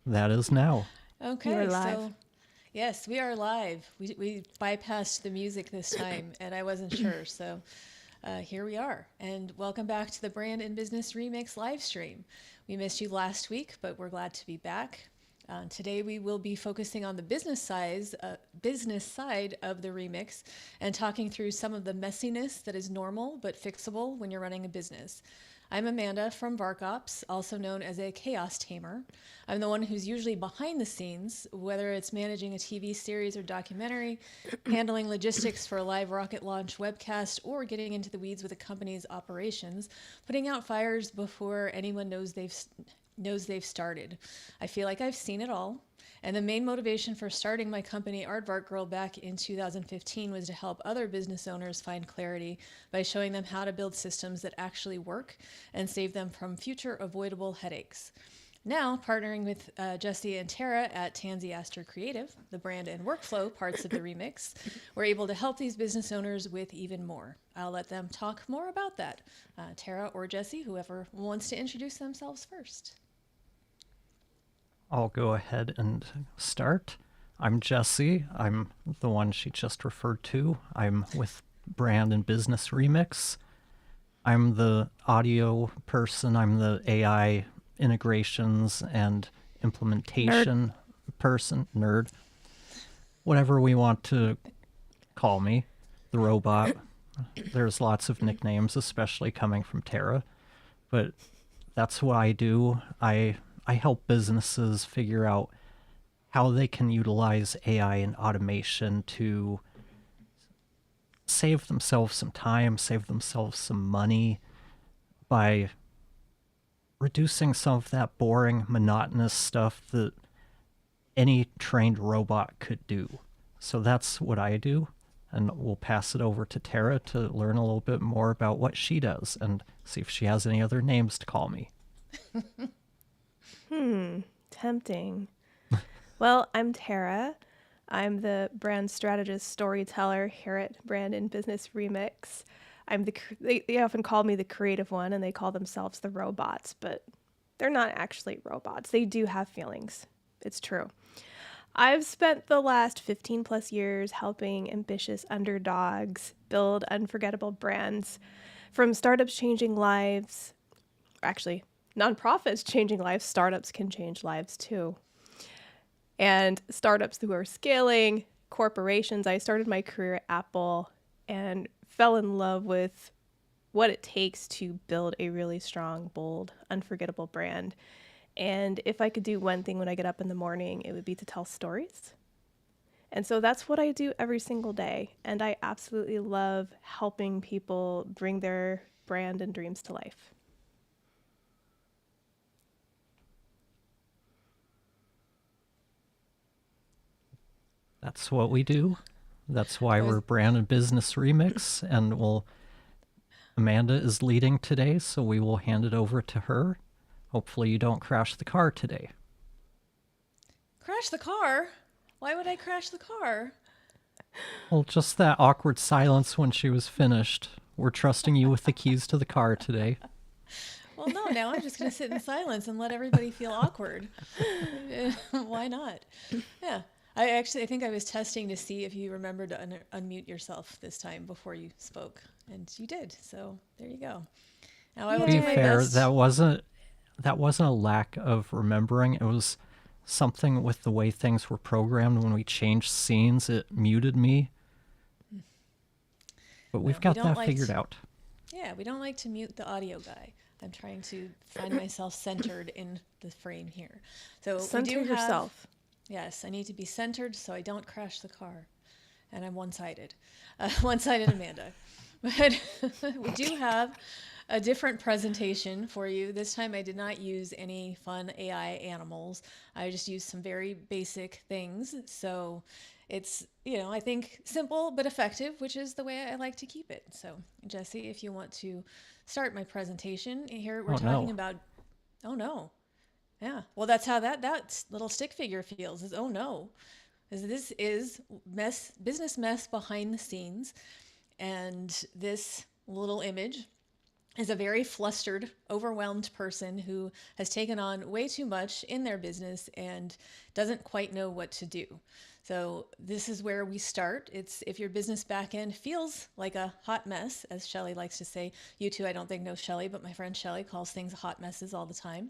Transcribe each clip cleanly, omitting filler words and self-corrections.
That is now. You are Okay, live. so yes, we are live. We bypassed the music this time, and I wasn't sure, so here we are. And welcome back to the Brand and Business Remix live stream. We missed you last week, but we're glad to be back. Today we will be focusing on the business side of the remix and talking through some of the messiness that is normal but fixable when you're running a business. I'm Amanda from VarkOps, also known as a chaos tamer. I'm the one who's usually behind the scenes, whether it's managing a TV series or documentary, handling logistics for a live rocket launch webcast, or getting into the weeds with a company's operations, putting out fires before anyone knows they've started. I feel like I've seen it all. And the main motivation for starting my company, Aardvark Girl, back in 2015 was to help other business owners find clarity by showing them how to build systems that actually work and save them from future avoidable headaches. Now, partnering with Jesse and Tara at Tansy Aster Creative, the brand and workflow parts of the remix, we're able to help these business owners with even more. I'll let them talk more about that. Tara or Jesse, whoever wants to introduce themselves first. I'll go ahead and start. I'm Jesse. I'm the one she just referred to. I'm with Brand and Business Remix. I'm the audio person. I'm the AI integrations and implementation person, nerd, whatever we want to call me, the robot. There's lots of nicknames, especially coming from Tara, but that's what I do. I help businesses figure out how they can utilize AI and automation to save themselves some time, save themselves some money by reducing some of that boring, monotonous stuff that any trained robot could do. So that's what I do, and we'll pass it over to Tara to learn a little bit more about what she does and see if she has any other names to call me. Tempting. Well, I'm Tara. I'm the brand strategist storyteller here at Brand and Business Remix. They often call me the creative one, and they call themselves the robots, but they're not actually robots. They do have feelings. It's true. I've spent the last 15 plus years helping ambitious underdogs build unforgettable brands, from startups changing lives, actually, nonprofits changing lives, startups can change lives too. And startups who are scaling, corporations. I started my career at Apple and fell in love with what it takes to build a really strong, bold, unforgettable brand. And if I could do one thing when I get up in the morning, it would be to tell stories. And so that's what I do every single day. And I absolutely love helping people bring their brand and dreams to life. That's what we do. That's why I was we're Brand and Business Remix, and Amanda is leading today, so we will hand it over to her. Hopefully you don't crash the car today. Crash the car? Why would I crash the car? Well, just that awkward silence when she was finished. We're trusting you with the keys to the car today. Well, no, now I'm just going to sit in silence and let everybody feel awkward. Why not? Yeah. I think I was testing to see if you remembered to unmute yourself this time before you spoke, and you did. So there you go. Now I To will be do my fair, best. that wasn't a lack of remembering. It was something with the way things were programmed when we changed scenes. It muted me, but No, we've we got don't that like figured to, out. yeah, we don't like to mute the audio guy. I'm trying to find myself centered in the frame here. So we Center do have, yourself. yes, I need to be centered so I don't crash the car. And I'm one-sided. One-sided Amanda. But we do have a different presentation for you. This time I did not use any fun AI animals. I just used some very basic things. So it's, I think simple but effective, which is the way I like to keep it. So, Jesse, if you want to start my presentation, here we're Oh talking no. about, oh no. Yeah. Well, that's how that little stick figure feels is, oh no. This is business mess behind the scenes. And this little image is a very flustered, overwhelmed person who has taken on way too much in their business and doesn't quite know what to do. So this is where we start. It's if your business back end feels like a hot mess, as Shelly likes to say. You two, I don't think know Shelly, but my friend Shelly calls things hot messes all the time.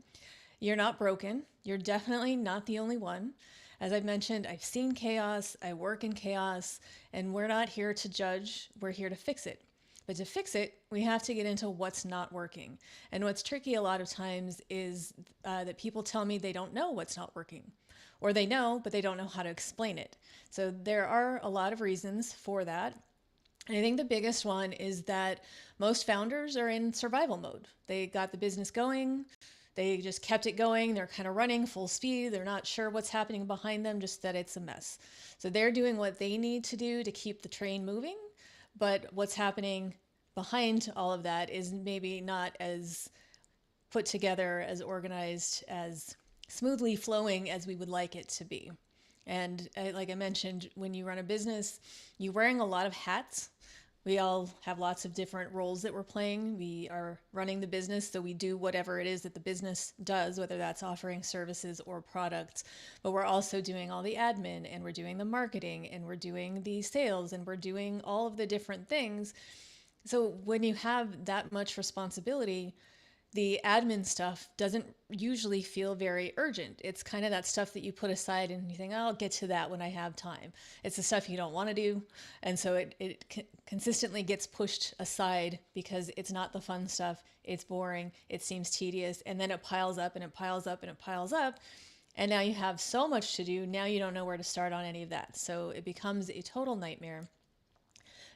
You're not broken. You're definitely not the only one. As I've mentioned, I've seen chaos, I work in chaos, and we're not here to judge, we're here to fix it. But to fix it, we have to get into what's not working. And what's tricky a lot of times is that people tell me they don't know what's not working. Or they know, but they don't know how to explain it. So there are a lot of reasons for that. And I think the biggest one is that most founders are in survival mode. They got the business going, they just kept it going, they're kind of running full speed, they're not sure what's happening behind them, just that it's a mess. So they're doing what they need to do to keep the train moving, but what's happening behind all of that is maybe not as put together, as organized, as smoothly flowing as we would like it to be. And like I mentioned, when you run a business, you're wearing a lot of hats. We all have lots of different roles that we're playing. We are running the business, so we do whatever it is that the business does, whether that's offering services or products. But we're also doing all the admin, and we're doing the marketing, and we're doing the sales, and we're doing all of the different things. So when you have that much responsibility, the admin stuff doesn't usually feel very urgent. It's kind of that stuff that you put aside and you think, oh, I'll get to that when I have time. It's the stuff you don't want to do. And so it consistently gets pushed aside because it's not the fun stuff. It's boring. It seems tedious. And then it piles up and it piles up and it piles up. And now you have so much to do. Now you don't know where to start on any of that. So it becomes a total nightmare.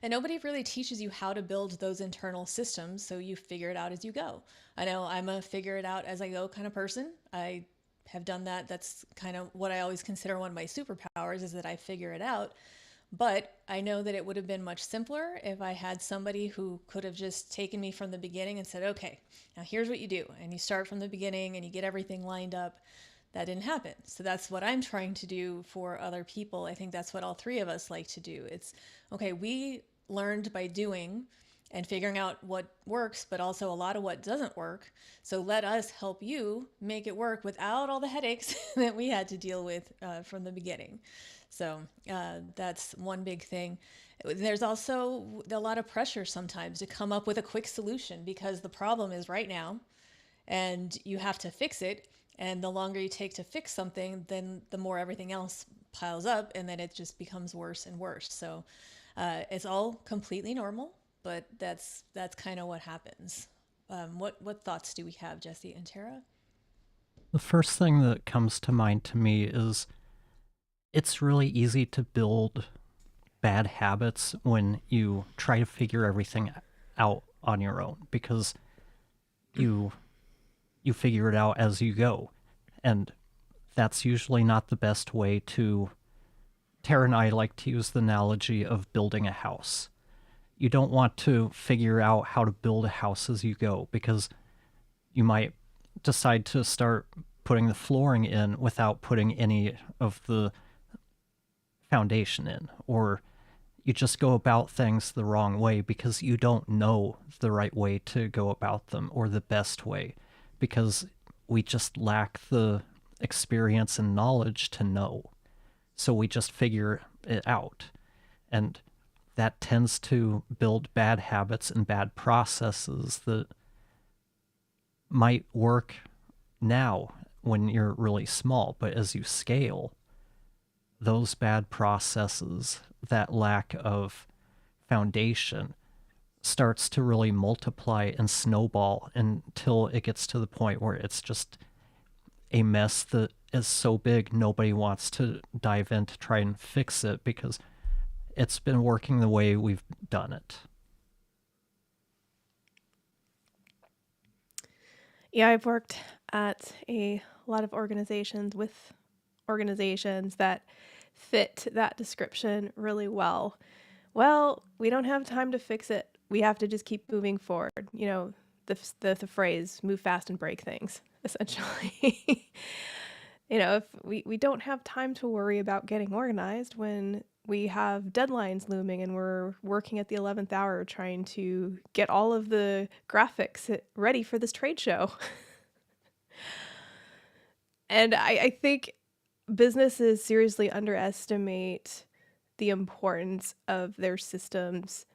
And nobody really teaches you how to build those internal systems, so you figure it out as you go. I know I'm a figure it out as I go kind of person. I have done that. That's kind of what I always consider one of my superpowers, is that I figure it out. But I know that it would have been much simpler if I had somebody who could have just taken me from the beginning and said, okay, now here's what you do. And you start from the beginning and you get everything lined up. That didn't happen. So that's what I'm trying to do for other people. I think that's what all three of us like to do. It's, okay, we learned by doing and figuring out what works, but also a lot of what doesn't work. So let us help you make it work without all the headaches that we had to deal with from the beginning. So that's one big thing. There's also a lot of pressure sometimes to come up with a quick solution because the problem is right now and you have to fix it. And the longer you take to fix something, then the more everything else piles up, and then it just becomes worse and worse. So it's all completely normal, but that's kind of what happens. What thoughts do we have, Jesse and Tara? The first thing that comes to mind to me is it's really easy to build bad habits when you try to figure everything out on your own because you figure it out as you go. And that's usually not the best way to... Tara and I like to use the analogy of building a house. You don't want to figure out how to build a house as you go because you might decide to start putting the flooring in without putting any of the foundation in, or you just go about things the wrong way because you don't know the right way to go about them or the best way because we just lack the experience and knowledge to know. So we just figure it out. And that tends to build bad habits and bad processes that might work now when you're really small, but as you scale, those bad processes, that lack of foundation, starts to really multiply and snowball until it gets to the point where it's just a mess that is so big nobody wants to dive in to try and fix it because it's been working the way we've done it. Yeah, I've worked at a lot of organizations with organizations that fit that description really well. Well, we don't have time to fix it. We have to just keep moving forward. You know, the phrase "move fast and break things," essentially. You know, if we don't have time to worry about getting organized when we have deadlines looming and we're working at the 11th hour trying to get all of the graphics ready for this trade show. And I think businesses seriously underestimate the importance of their systems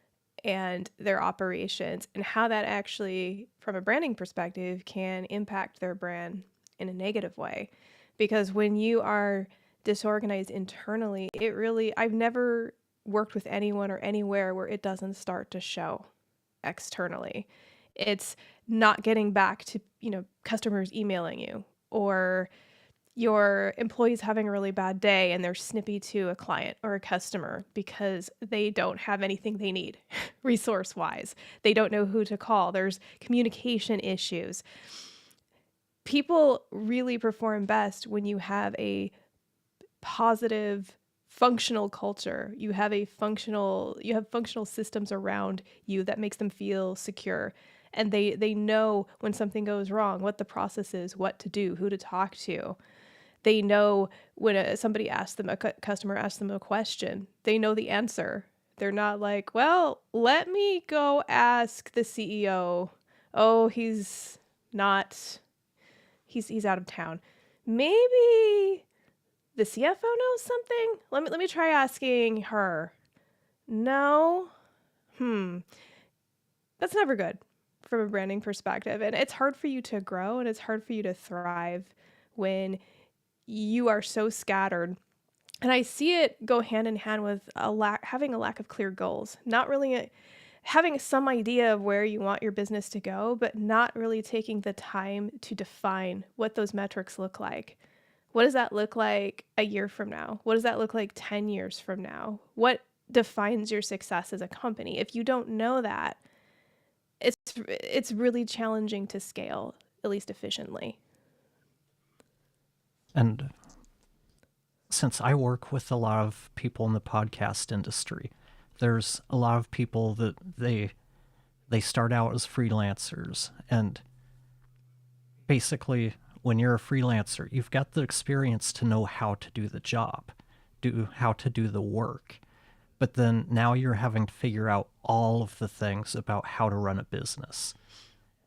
and their operations and how that actually, from a branding perspective, can impact their brand in a negative way. Because when you are disorganized internally, I've never worked with anyone or anywhere where it doesn't start to show externally. It's not getting back to, customers emailing you, or your employees having a really bad day and they're snippy to a client or a customer because they don't have anything they need resource wise. They don't know who to call. There's communication issues. People really perform best when you have a positive functional culture. You have functional systems around you that makes them feel secure. And they know when something goes wrong, what the process is, what to do, who to talk to. They know when somebody asks them, customer asks them a question, they know the answer. They're not like, well, let me go ask the CEO. Oh, he's out of town. Maybe the CFO knows something. Let me try asking her. No. That's never good from a branding perspective. And it's hard for you to grow and it's hard for you to thrive when you are so scattered. And I see it go hand in hand with having a lack of clear goals, not really having some idea of where you want your business to go, but not really taking the time to define what those metrics look like. What does that look like a year from now? What does that look like 10 years from now? What defines your success as a company? If you don't know that, it's really challenging to scale, at least efficiently. And since I work with a lot of people in the podcast industry, there's a lot of people that they start out as freelancers, and basically when you're a freelancer, you've got the experience to know how to do the job, how to do the work. But then now you're having to figure out all of the things about how to run a business.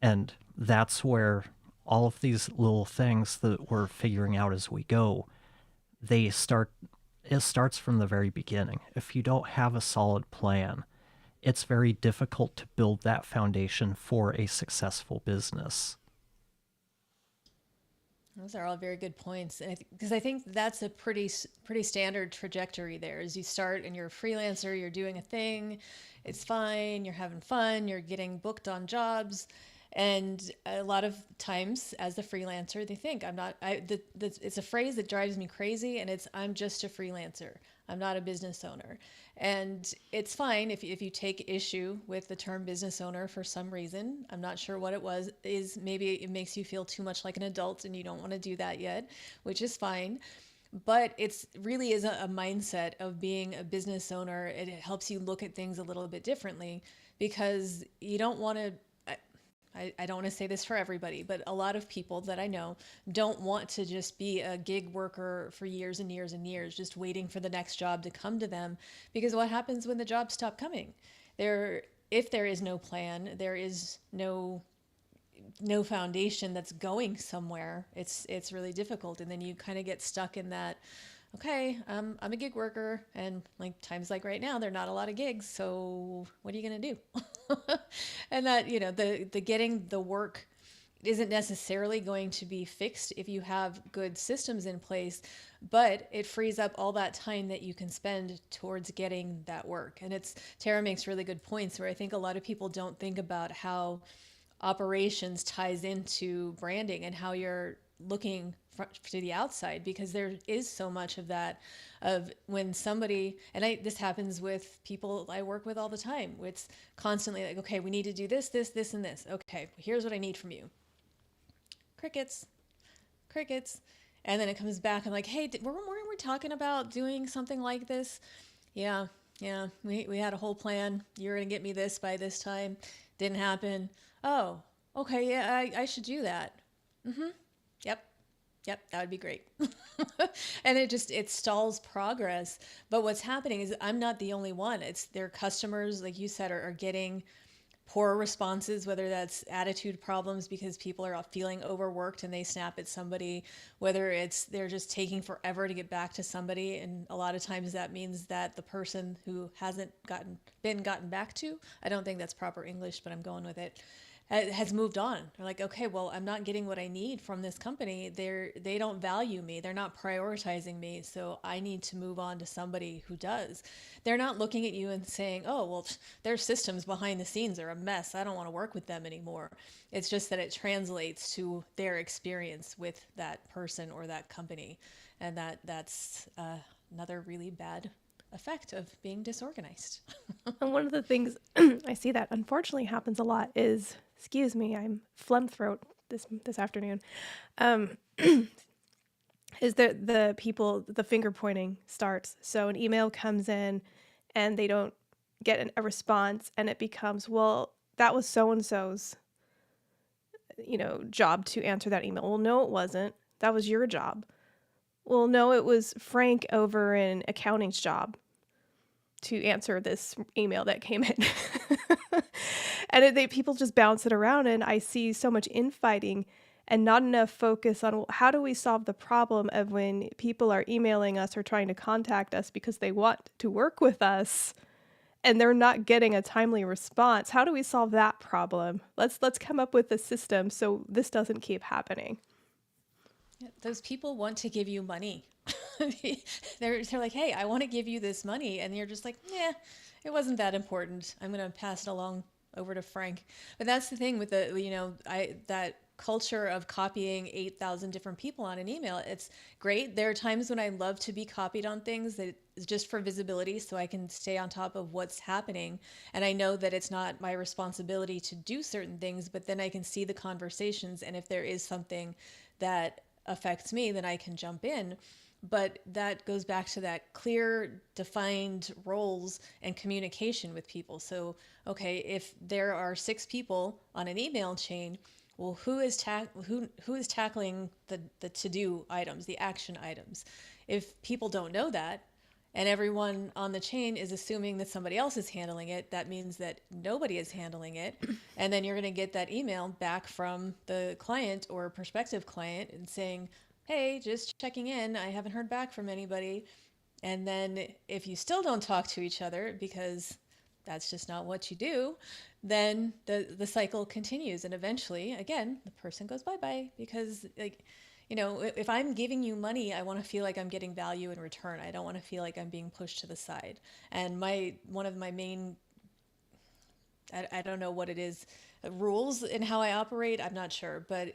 And that's where all of these little things that we're figuring out as we go, it starts from the very beginning. If you don't have a solid plan, it's very difficult to build that foundation for a successful business. Those are all very good points, because I think that's a pretty standard trajectory. There is, you start and you're a freelancer, you're doing a thing, it's fine, you're having fun, you're getting booked on jobs, and a lot of times as a freelancer, they think it's a phrase that drives me crazy, and it's, I'm just a freelancer. I'm not a business owner. And it's fine if you take issue with the term business owner for some reason. I'm not sure what is maybe it makes you feel too much like an adult and you don't want to do that yet, which is fine. But it's really is a mindset of being a business owner. It helps you look at things a little bit differently, because you don't want to, I don't want to say this for everybody, but a lot of people that I know don't want to just be a gig worker for years and years and years, just waiting for the next job to come to them. Because what happens when the jobs stop coming? If there is no plan, there is no foundation that's going somewhere. It's really difficult, and then you kind of get stuck in that. Okay, I'm a gig worker, and like times like right now, there are not a lot of gigs. So what are you gonna do? And that, the getting the work isn't necessarily going to be fixed if you have good systems in place, but it frees up all that time that you can spend towards getting that work. And Tara makes really good points where I think a lot of people don't think about how operations ties into branding and how you're looking to the outside, because there is so much of that, of when somebody, and this happens with people I work with all the time. It's constantly like, okay, we need to do this, this, this, and this. Okay, here's what I need from you. Crickets. And then it comes back and like, hey, weren't we talking about doing something like this? Yeah, we had a whole plan. You're going to get me this by this time. Didn't happen. Oh, okay, yeah, I should do that. Yep. Yep, that would be great. And it stalls progress. But what's happening is I'm not the only one. It's their customers, like you said, are getting poor responses, whether that's attitude problems because people are feeling overworked and they snap at somebody, whether it's they're just taking forever to get back to somebody. And a lot of times that means that the person who hasn't been gotten back to, I don't think that's proper English, but I'm going with it, has moved on. They're like, okay, well, I'm not getting what I need from this company. They don't value me. They're not prioritizing me. So I need to move on to somebody who does. They're not looking at you and saying, oh, well, their systems behind the scenes are a mess. I don't want to work with them anymore. It's just that it translates to their experience with that person or that company. And that's another really bad effect of being disorganized. And one of the things I see that unfortunately happens a lot is, excuse me, I'm phlegm throat this afternoon, is that the finger pointing starts. So an email comes in and they don't get a response, and it becomes, well, that was so-and-so's, job to answer that email. Well, no, it wasn't. That was your job. Well, no, it was Frank over in accounting's job to answer this email that came in. And people just bounce it around, and I see so much infighting and not enough focus on, well, how do we solve the problem of when people are emailing us or trying to contact us because they want to work with us and they're not getting a timely response? How do we solve that problem? Let's come up with a system so this doesn't keep happening. Yeah, those people want to give you money. They're like, hey, I want to give you this money. And you're just like, yeah, it wasn't that important. I'm going to pass it along over to Frank. But that's the thing with that culture of copying 8,000 different people on an email. It's great. There are times when I love to be copied on things that is just for visibility so I can stay on top of what's happening. And I know that it's not my responsibility to do certain things, but then I can see the conversations. And if there is something that affects me, then I can jump in. But that goes back to that clear, defined roles and communication with people. So, okay, if there are 6 people on an email chain, well, who is tackling the to-do items, the action items? If people don't know that, and everyone on the chain is assuming that somebody else is handling it, that means that nobody is handling it. And then you're going to get that email back from the client or prospective client and saying, hey, just checking in. I haven't heard back from anybody. And then if you still don't talk to each other because that's just not what you do, then the cycle continues. And eventually, again, the person goes bye-bye because, if I'm giving you money, I want to feel like I'm getting value in return. I don't want to feel like I'm being pushed to the side. And one of my main, I don't know what it is, rules in how I operate, I'm not sure, but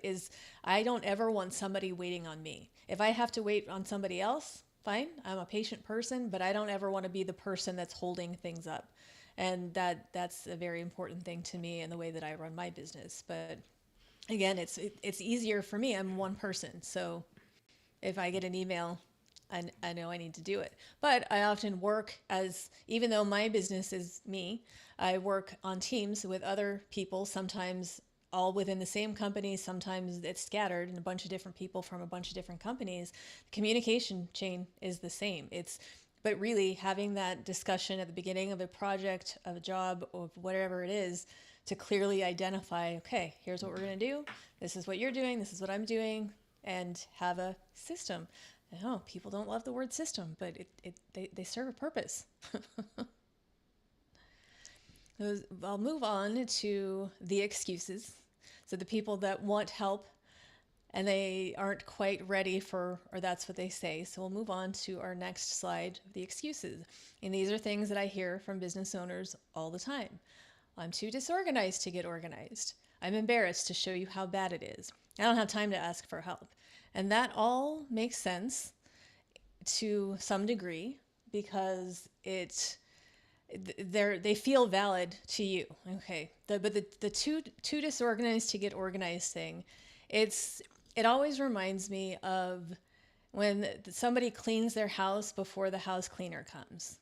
I don't ever want somebody waiting on me. If I have to wait on somebody else, fine. I'm a patient person, but I don't ever want to be the person that's holding things up. And that's a very important thing to me in the way that I run my business. But again, it's easier for me. I'm one person. So if I get an email, I know I need to do it. But I often work even though my business is me, I work on teams with other people, sometimes all within the same company, sometimes it's scattered and a bunch of different people from a bunch of different companies. The communication chain is the same. But really having that discussion at the beginning of a project, of a job, of whatever it is, to clearly identify, okay, here's what we're going to do. This is what you're doing. This is what I'm doing. And have a system. No, people don't love the word system, but they serve a purpose. I'll move on to the excuses. So the people that want help and they aren't quite ready or that's what they say. So we'll move on to our next slide, the excuses. And these are things that I hear from business owners all the time. I'm too disorganized to get organized. I'm embarrassed to show you how bad it is. I don't have time to ask for help. And that all makes sense to some degree because they feel valid to you. Okay. But the too disorganized to get organized thing, it always reminds me of when somebody cleans their house before the house cleaner comes.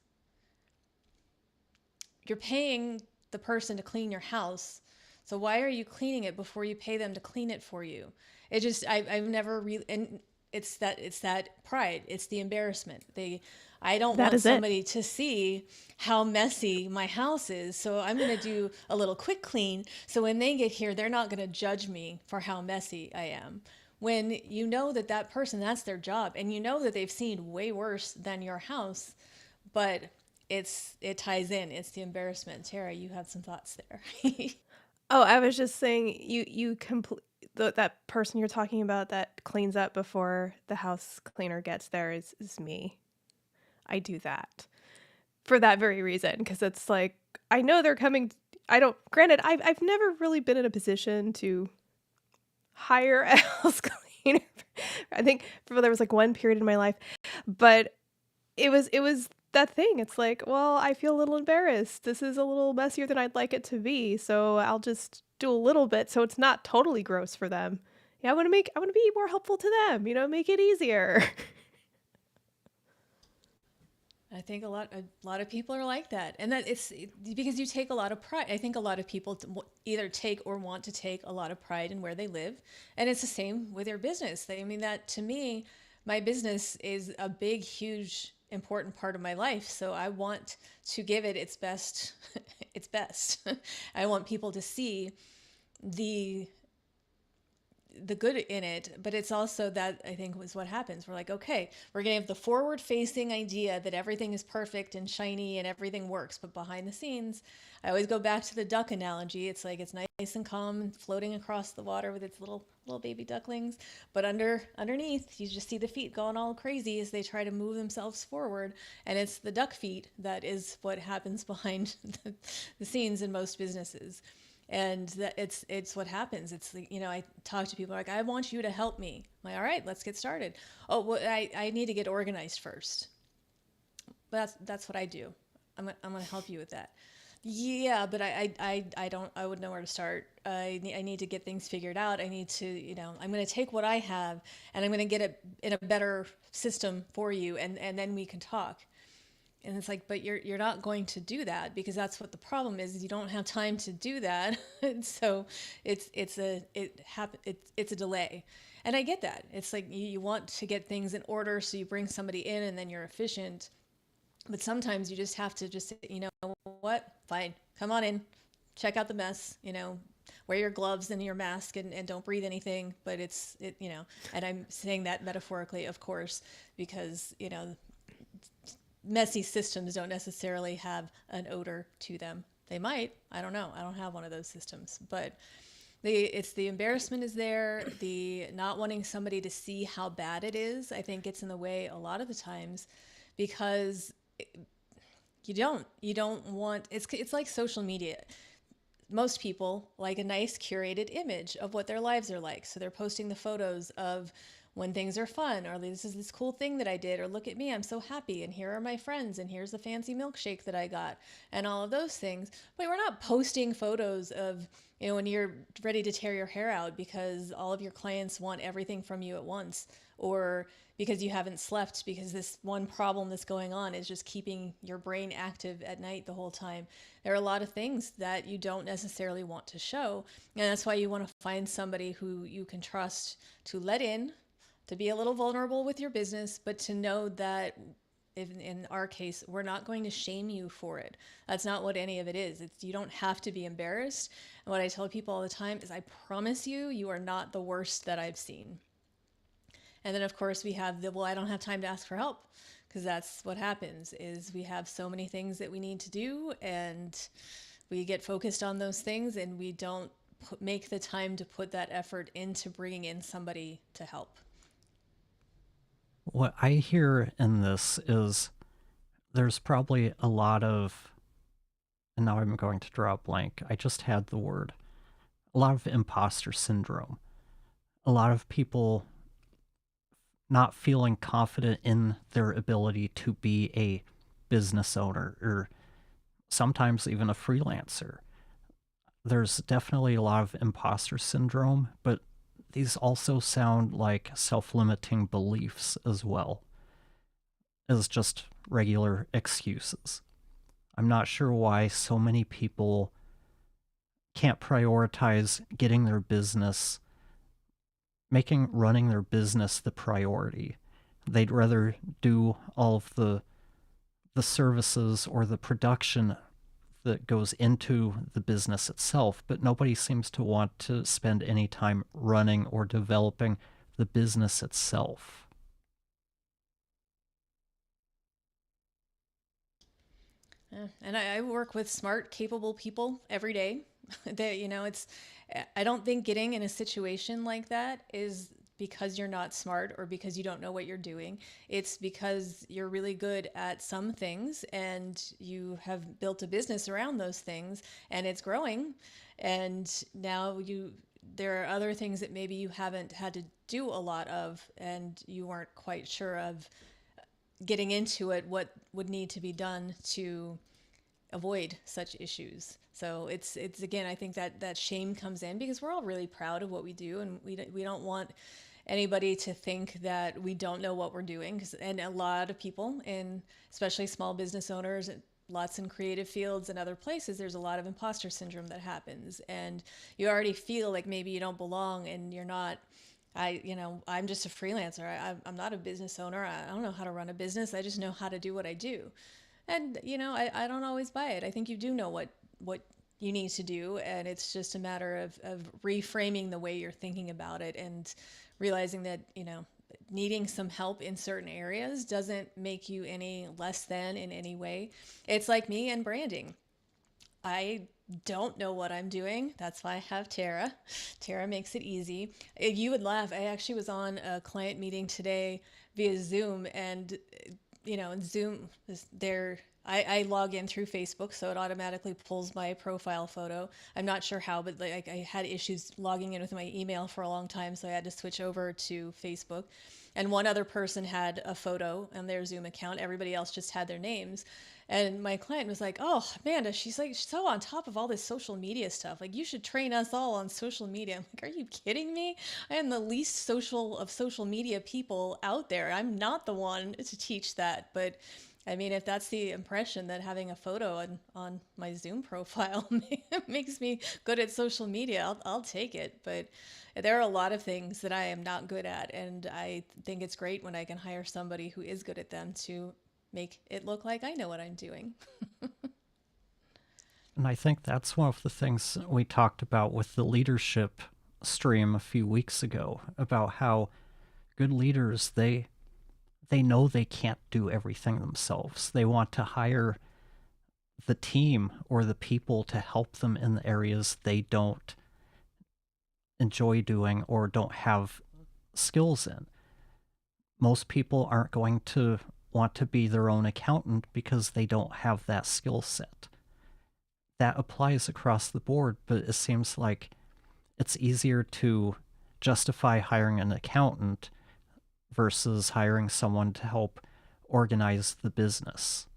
You're paying the person to clean your house So why are you cleaning it before you pay them to clean it for you? I've never really, and it's that pride. It's the embarrassment. I don't That want is it. somebody to see how messy my house is. So I'm going to do a little quick clean. So when they get here, they're not going to judge me for how messy I am. When you know that that person, that's their job, and you know that they've seen way worse than your house, but it ties in. It's the embarrassment. Tara, you have some thoughts there. Oh, I was just saying you complete that person you're talking about that cleans up before the house cleaner gets there is me. I do that for that very reason because it's like I know they're coming. I don't. Granted, I've never really been in a position to hire a house cleaner. I think there was like one period in my life, but it was that thing. It's like, well, I feel a little embarrassed. This is a little messier than I'd like it to be, so I'll just do a little bit so it's not totally gross for them. Yeah, I want to be more helpful to them, make it easier. I think a lot of people are like that, and because you take a lot of pride. I think a lot of people either take or want to take a lot of pride in where they live, and it's the same with your business. I mean, that to me, my business is a big, huge, important part of my life. So I want to give it its best, its best. I want people to see the the good in it, but it's also that I think was what happens. We're like, okay, we're gonna have the forward facing idea that everything is perfect and shiny and everything works, but behind the scenes, I always go back to the duck analogy. It's like it's nice and calm, floating across the water with its little baby ducklings, but underneath, you just see the feet going all crazy as they try to move themselves forward, and it's the duck feet that is what happens behind the scenes in most businesses. And that it's what happens. It's like, I talk to people like, I want you to help me. I'm like, all right, let's get started. Oh, well, I need to get organized first. But that's what I do. I'm gonna help you with that. Yeah, but I don't, I wouldn't know where to start. I need to get things figured out. I need to, I'm going to take what I have and I'm going to get it in a better system for you, and then we can talk. And it's like, but you're not going to do that, because that's what the problem is you don't have time to do that. And so it's a delay. And I get that. It's like you want to get things in order, so you bring somebody in and then you're efficient. But sometimes you just have to just say, what? Fine. Come on in. Check out the mess, wear your gloves and your mask, and don't breathe anything. But and I'm saying that metaphorically, of course, because, messy systems don't necessarily have an odor to them. They might. I don't know. I don't have one of those systems. But it's the embarrassment is there, the not wanting somebody to see how bad it is. I think gets in the way a lot of the times, because you don't want, it's like social media. Most people like a nice curated image of what their lives are like. So they're posting the photos of when things are fun, or this is this cool thing that I did, or look at me, I'm so happy, and here are my friends, and here's the fancy milkshake that I got, and all of those things. But we're not posting photos of, when you're ready to tear your hair out because all of your clients want everything from you at once, or because you haven't slept because this one problem that's going on is just keeping your brain active at night the whole time. There are a lot of things that you don't necessarily want to show, and that's why you want to find somebody who you can trust to let in, to be a little vulnerable with your business, but to know that in our case, we're not going to shame you for it. That's not what any of it is. You don't have to be embarrassed. And what I tell people all the time is, I promise you, you are not the worst that I've seen. And then of course we have well, I don't have time to ask for help, because that's what happens is we have so many things that we need to do, and we get focused on those things, and we don't make the time to put that effort into bringing in somebody to help. What I hear in this is there's probably a lot of, and now I'm going to draw a blank. I just had the word. A lot of imposter syndrome. A lot of people not feeling confident in their ability to be a business owner, or sometimes even a freelancer. There's definitely a lot of imposter syndrome, but these also sound like self-limiting beliefs as well as just regular excuses. I'm not sure why so many people can't prioritize getting their business, making running their business the priority. They'd rather do all of the services or the production that goes into the business itself, but nobody seems to want to spend any time running or developing the business itself. Yeah. And I work with smart, capable people every day. It's, I don't think getting in a situation like that is because you're not smart or because you don't know what you're doing. It's because you're really good at some things and you have built a business around those things and it's growing. And now there are other things that maybe you haven't had to do a lot of and you weren't quite sure of getting into it, what would need to be done to avoid such issues. So it's again, I think that shame comes in because we're all really proud of what we do, and we don't want anybody to think that we don't know what we're doing. And a lot of people, and especially small business owners, lots in creative fields and other places, there's a lot of imposter syndrome that happens, and you already feel like maybe you don't belong, and you're not. I'm just a freelancer. I'm not a business owner. I don't know how to run a business. I just know how to do what I do. And, I don't always buy it. I think you do know what you need to do. And it's just a matter of reframing the way you're thinking about it and realizing that, needing some help in certain areas doesn't make you any less than in any way. It's like me and branding. I don't know what I'm doing. That's why I have Tara. Tara makes it easy. You would laugh. I actually was on a client meeting today via Zoom, and in Zoom is there. I log in through Facebook, so it automatically pulls my profile photo. I'm not sure how, but like I had issues logging in with my email for a long time, so I had to switch over to Facebook. And one other person had a photo on their Zoom account. Everybody else just had their names. And my client was like, "Oh, Amanda, she's like so on top of all this social media stuff. Like, you should train us all on social media." I'm like, "Are you kidding me? I am the least social of social media people out there. I'm not the one to teach that." But I mean, if that's the impression that having a photo on my Zoom profile makes me good at social media, I'll take it. But there are a lot of things that I am not good at. And I think it's great when I can hire somebody who is good at them to make it look like I know what I'm doing. And I think that's one of the things we talked about with the leadership stream a few weeks ago about how good leaders, they know they can't do everything themselves. They want to hire the team or the people to help them in the areas they don't enjoy doing or don't have skills in. Most people aren't going to want to be their own accountant because they don't have that skill set. That applies across the board, but it seems like it's easier to justify hiring an accountant versus hiring someone to help organize the business.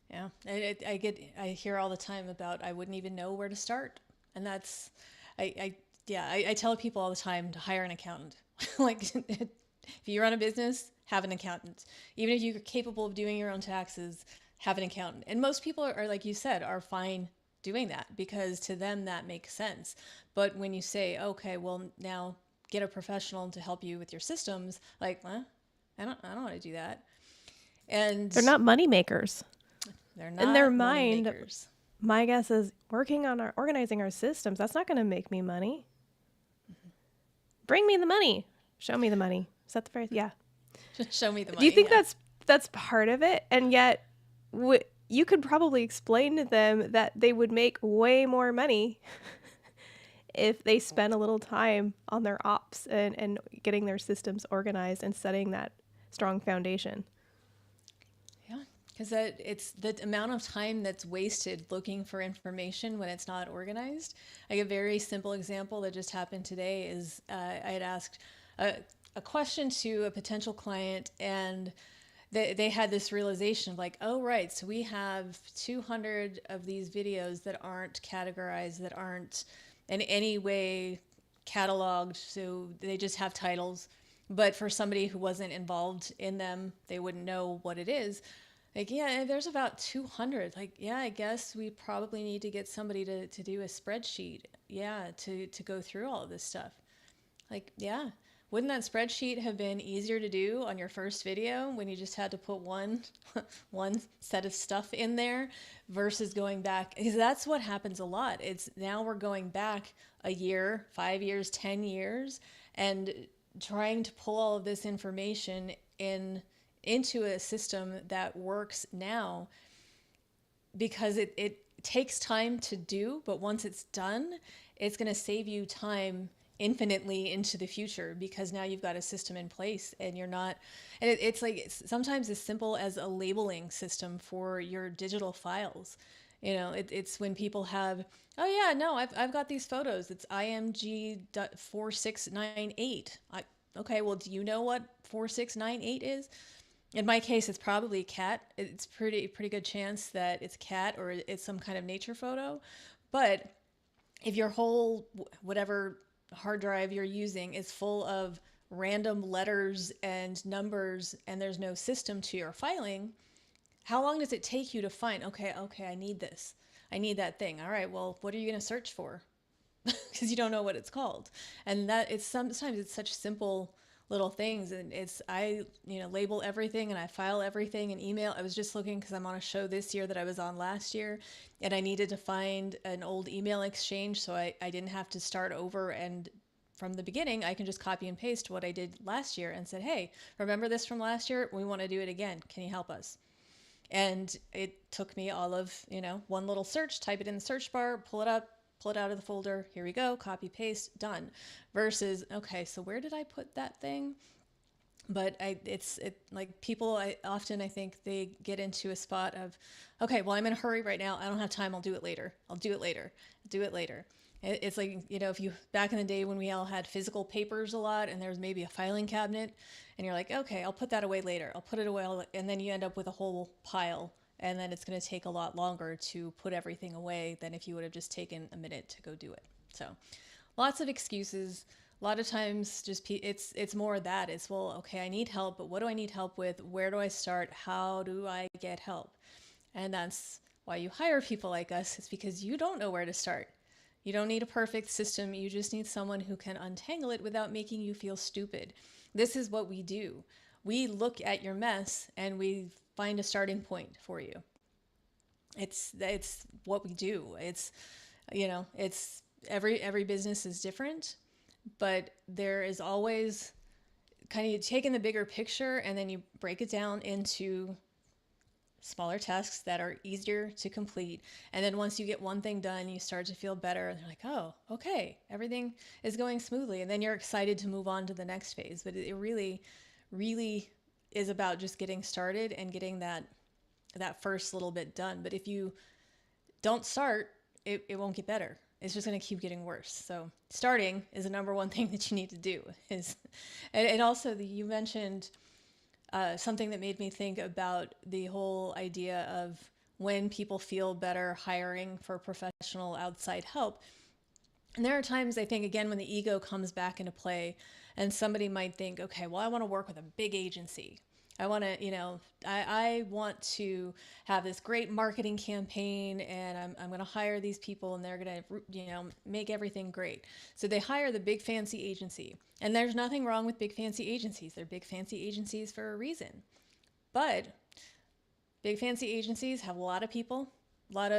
Yeah, I hear all the time about I wouldn't even know where to start, and that's, I tell people all the time to hire an accountant. Like, if you run a business, have an accountant. Even if you're capable of doing your own taxes, have an accountant. And most people are, like you said, are fine doing that because to them that makes sense. But when you say, okay, well now get a professional to help you with your systems, like, I don't want to do that. And They're not money makers. they're In their not money mind, makers. my guess is working on organizing our systems. That's not going to make me money. Bring me the money. Show me the money. Is that the phrase? Yeah. Show me the money. Do you think yeah. that's part of it? And yet, you could probably explain to them that they would make way more money if they spent a little time on their ops and getting their systems organized and setting that strong foundation? Yeah, because it's the amount of time that's wasted looking for information when it's not organized. Like a very simple example that just happened today is I had asked a question to a potential client, and they had this realization of like, oh, right, so we have 200 of these videos that aren't categorized, that aren't in any way cataloged, so they just have titles. But for somebody who wasn't involved in them, they wouldn't know what it is. Like, yeah, there's about 200. Like, yeah, I guess we probably need to get somebody to do a spreadsheet. Yeah, to go through all of this stuff. Like, yeah. Wouldn't that spreadsheet have been easier to do on your first video when you just had to put one one set of stuff in there versus going back? Because that's what happens a lot. It's now we're going back a year, 5 years, 10 years, and trying to pull all of this information into a system that works now because it takes time to do, but once it's done, it's going to save you time infinitely into the future because now you've got a system in place and you're not, and it's like sometimes as simple as a labeling system for your digital files. You know, it's when people have, oh yeah, no, I've got these photos. It's IMG.4698. Okay, well, do you know what 4698 is? In my case, it's probably cat. It's pretty good chance that it's cat or it's some kind of nature photo. But if your whole whatever hard drive you're using is full of random letters and numbers and there's no system to your filing, how long does it take you to find, okay, I need this. I need that thing. All right, well, what are you going to search for? Because you don't know what it's called. And that it's sometimes it's such simple little things, and it's I label everything and I file everything in email. I was just looking because I'm on a show this year that I was on last year, and I needed to find an old email exchange so I didn't have to start over, and from the beginning I can just copy and paste what I did last year and said, hey, remember this from last year? We want to do it again. Can you help us? And it took me all of, one little search, type it in the search bar, pull it up, pull it out of the folder. Here we go. Copy, paste, done. Versus, okay, so where did I put that thing? But it's like people, I think they get into a spot of, okay, well, I'm in a hurry right now. I don't have time. I'll do it later. I'll do it later. I'll do it later. It's like, if you, back in the day when we all had physical papers a lot and there was maybe a filing cabinet and you're like, okay, I'll put that away later. I'll put it away. And then you end up with a whole pile. And then it's going to take a lot longer to put everything away than if you would have just taken a minute to go do it. So lots of excuses. A lot of times just it's more of that. It's, well, okay, I need help, but what do I need help with? Where do I start? How do I get help? And that's why you hire people like us. It's because you don't know where to start. You don't need a perfect system. You just need someone who can untangle it without making you feel stupid. This is what we do. We look at your mess and we find a starting point for you. It's what we do. It's it's every business is different, but there is always kind of taking the bigger picture and then you break it down into smaller tasks that are easier to complete. And then once you get one thing done, you start to feel better. And you're like, oh, okay, everything is going smoothly. And then you're excited to move on to the next phase. But it really, really is about just getting started and getting that first little bit done. But if you don't start, it won't get better. It's just going to keep getting worse. So starting is the number one thing that you need to do. And also you mentioned something that made me think about the whole idea of when people feel better hiring for professional outside help. And there are times, I think, again, when the ego comes back into play and somebody might think, okay, well, I want to work with a big agency. I want to, I want to have this great marketing campaign and I'm going to hire these people and they're going to, make everything great. So they hire the big fancy agency. And there's nothing wrong with big fancy agencies. They're big fancy agencies for a reason. But big fancy agencies have a lot of people, a lot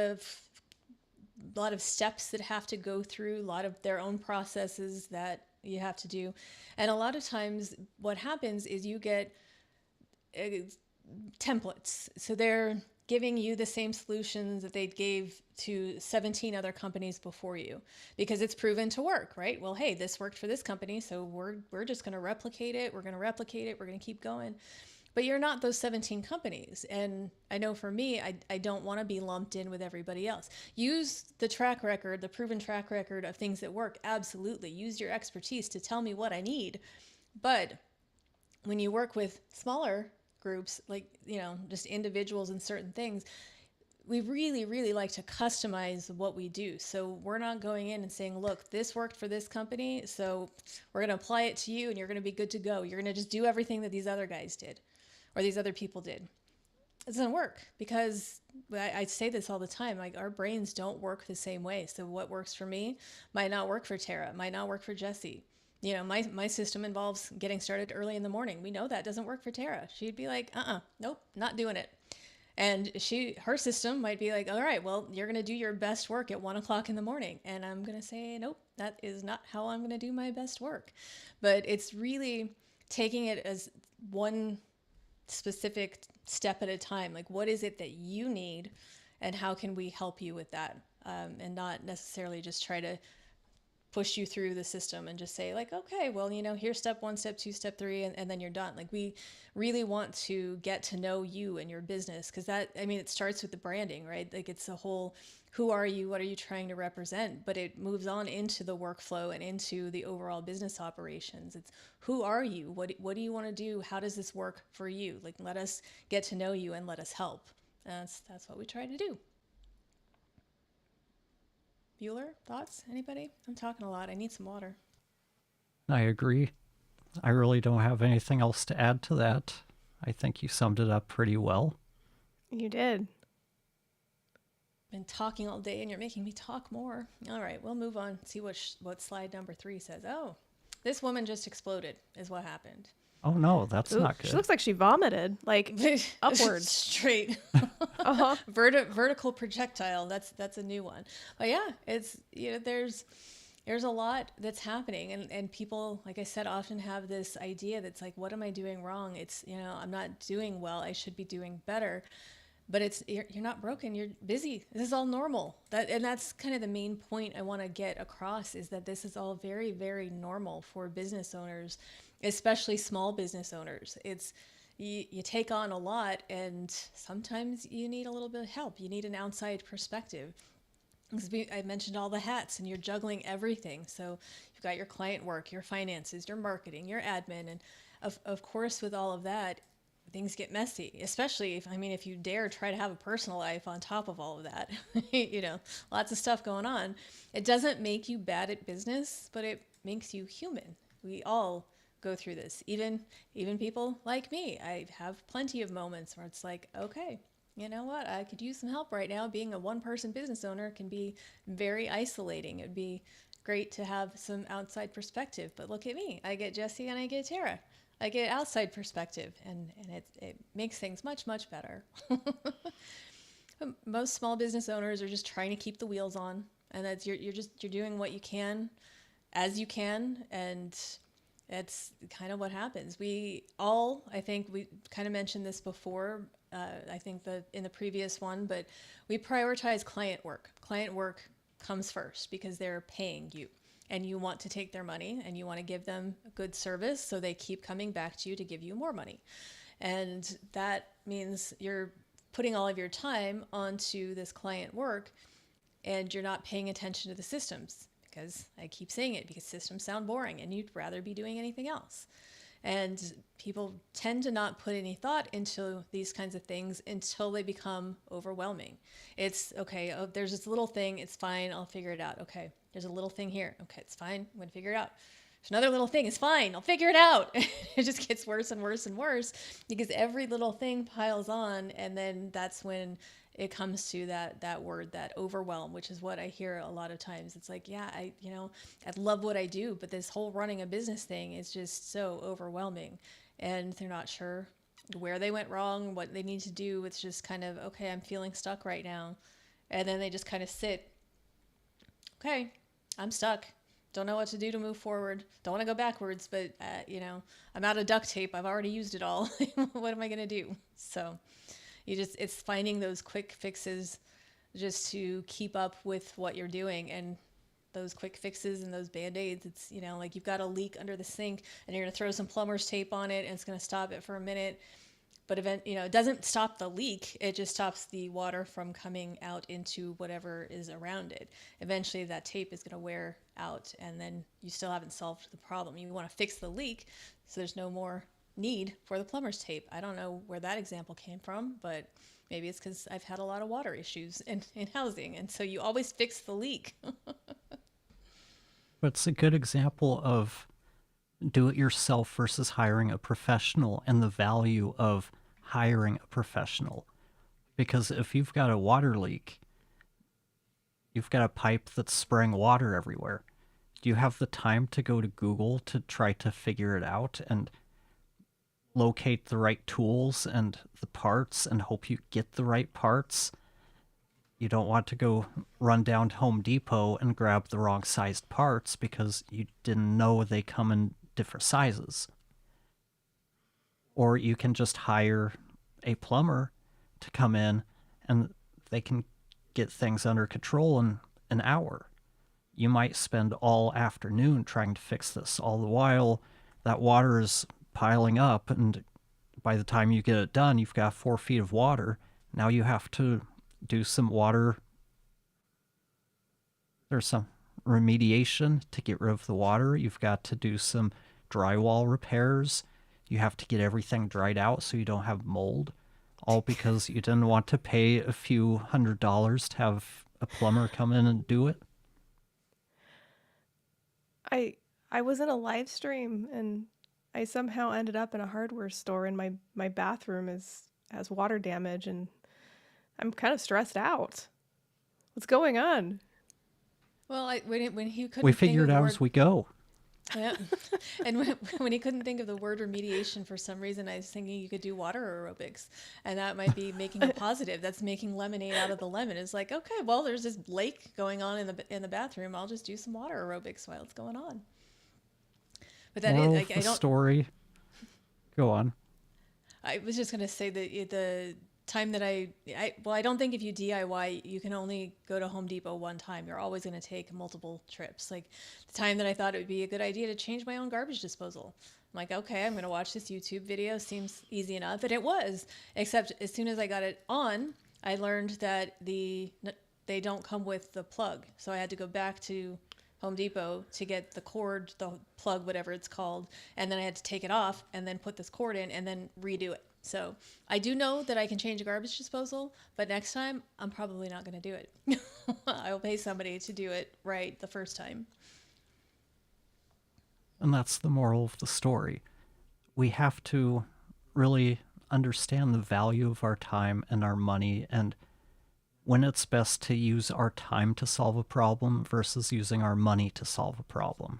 of steps that have to go through, a lot of their own processes that you have to do. And a lot of times what happens is you get templates. So they're giving you the same solutions that they gave to 17 other companies before you because it's proven to work, right? Well, hey, this worked for this company, so we're just going to replicate it. We're going to replicate it. We're going to keep going. But you're not those 17 companies. And I know for me, I don't want to be lumped in with everybody else. Use the track record, the proven track record of things that work. Absolutely. Use your expertise to tell me what I need. But when you work with smaller groups, like, just individuals in certain things, we really, really like to customize what we do. So we're not going in and saying, look, this worked for this company, so we're going to apply it to you and you're going to be good to go. You're going to just do everything that these other guys did or these other people did. it doesn't work because I say this all the time. Like our brains don't work the same way. So what works for me might not work for Tara, might not work for Jesse. You know, my system involves getting started early in the morning. We know that doesn't work for Tara. She'd be like, nope, not doing it. And her system might be like, all right, well, you're going to do your best work at 1 o'clock in the morning. And I'm going to say, nope, that is not how I'm going to do my best work. But it's really taking it as one specific step at a time. Like, what is it that you need and how can we help you with that? And not necessarily just try to push you through the system and just say like, okay, well, you know, here's step 1, step 2, step 3, and then you're done. Like we really want to get to know you and your business. Cause that, I mean, it starts with the branding, right? Like it's a whole, who are you? What are you trying to represent? But it moves on into the workflow and into the overall business operations. It's who are you? What do you want to do? How does this work for you? Like, let us get to know you and let us help. That's what we try to do. Bueller, thoughts? Anybody? I'm talking a lot. I need some water. I agree. I really don't have anything else to add to that. I think you summed it up pretty well. You did. Been talking all day and you're making me talk more. All right, we'll move on. See what slide number 3 says. Oh, this woman just exploded is what happened. Oh no, that's Ooh, not good. She looks like she vomited, like upwards. Straight. Uh-huh. Vertical projectile. That's a new one. But yeah, it's, you know, there's a lot that's happening, and people, like I said, often have this idea that's like, what am I doing wrong? It's, you know, I'm not doing well. I should be doing better. But it's, you're not broken. You're busy. This is all normal. And that's kind of the main point I want to get across, is that this is all very, very normal for business owners, especially small business owners. It's, you take on a lot, and sometimes you need a little bit of help. You need an outside perspective. I mentioned all the hats, and you're juggling everything. So you've got your client work, your finances, your marketing, your admin, and of course, with all of that, things get messy, especially if you dare try to have a personal life on top of all of that. You know, lots of stuff going on. It doesn't make you bad at business, but it makes you human. We all go through this, even people like me. I have plenty of moments where it's like, okay, you know what, I could use some help right now. Being a one-person business owner can be very isolating. It'd be great to have some outside perspective, but look at me. I get Jesse and I get Tara. I get outside perspective, and it makes things much, much better. Most small business owners are just trying to keep the wheels on, and that's you're doing what you can as you can, and that's kind of what happens. I think we kind of mentioned this before, I think in the previous one, but we prioritize client work. Client work comes first because they're paying you. And you want to take their money and you want to give them a good service so they keep coming back to you to give you more money. And that means you're putting all of your time onto this client work, and you're not paying attention to the systems, because I keep saying it, because systems sound boring and you'd rather be doing anything else. And people tend to not put any thought into these kinds of things until they become overwhelming. It's okay, there's this little thing, it's fine, I'll figure it out. Okay, there's a little thing here. Okay, it's fine, I'm gonna figure it out. There's another little thing, it's fine, I'll figure it out. It just gets worse and worse and worse, because every little thing piles on, and then that's when it comes to that word, that overwhelm, which is what I hear a lot of times. It's like, yeah, I love what I do, but this whole running a business thing is just so overwhelming, and they're not sure where they went wrong, what they need to do. It's just kind of, okay, I'm feeling stuck right now. And then they just kind of sit, okay, I'm stuck. Don't know what to do to move forward. Don't want to go backwards, but I'm out of duct tape. I've already used it all. What am I going to do? So it's finding those quick fixes just to keep up with what you're doing. And those quick fixes and those Band-Aids, it's, like you've got a leak under the sink and you're going to throw some plumber's tape on it and it's going to stop it for a minute. But it doesn't stop the leak. It just stops the water from coming out into whatever is around it. Eventually that tape is going to wear out, and then you still haven't solved the problem. You want to fix the leak so there's no more need for the plumber's tape. I don't know where that example came from, but maybe it's because I've had a lot of water issues in housing, and so you always fix the leak. But it's a good example of do-it-yourself versus hiring a professional, and the value of hiring a professional. Because if you've got a water leak, you've got a pipe that's spraying water everywhere. Do you have the time to go to Google to try to figure it out and locate the right tools and the parts and hope you get the right parts? You don't want to go run down to Home Depot and grab the wrong sized parts because you didn't know they come in different sizes. Or you can just hire a plumber to come in and they can get things under control in an hour. You might spend all afternoon trying to fix this. All the while, that water is piling up, and by the time you get it done, you've got 4 feet of water. Now you have to do some water. There's some remediation to get rid of the water. You've got to do some drywall repairs. You have to get everything dried out so you don't have mold. All because you didn't want to pay a few $100s to have a plumber come in and do it. I was in a live stream and I somehow ended up in a hardware store and my bathroom has water damage and I'm kind of stressed out. What's going on? Well, when he couldn't We think figured of the out word, as we go. yeah, and when he couldn't think of the word remediation for some reason, I was thinking you could do water aerobics, and that might be making a positive. That's making lemonade out of the lemon. It's like, okay, well, there's this lake going on in the bathroom. I'll just do some water aerobics while it's going on. But that Moral is, of like, the story. Go on. I was just gonna say that the time that I don't think if you DIY, you can only go to Home Depot one time. You're always going to take multiple trips. Like the time that I thought it would be a good idea to change my own garbage disposal. I'm like, okay, I'm going to watch this YouTube video. Seems easy enough. And it was, except as soon as I got it on, I learned that they don't come with the plug. So I had to go back to Home Depot to get the cord, the plug, whatever it's called. And then I had to take it off and then put this cord in and then redo it. So I do know that I can change a garbage disposal, but next time I'm probably not going to do it. I'll pay somebody to do it right the first time. And that's the moral of the story. We have to really understand the value of our time and our money and when it's best to use our time to solve a problem versus using our money to solve a problem.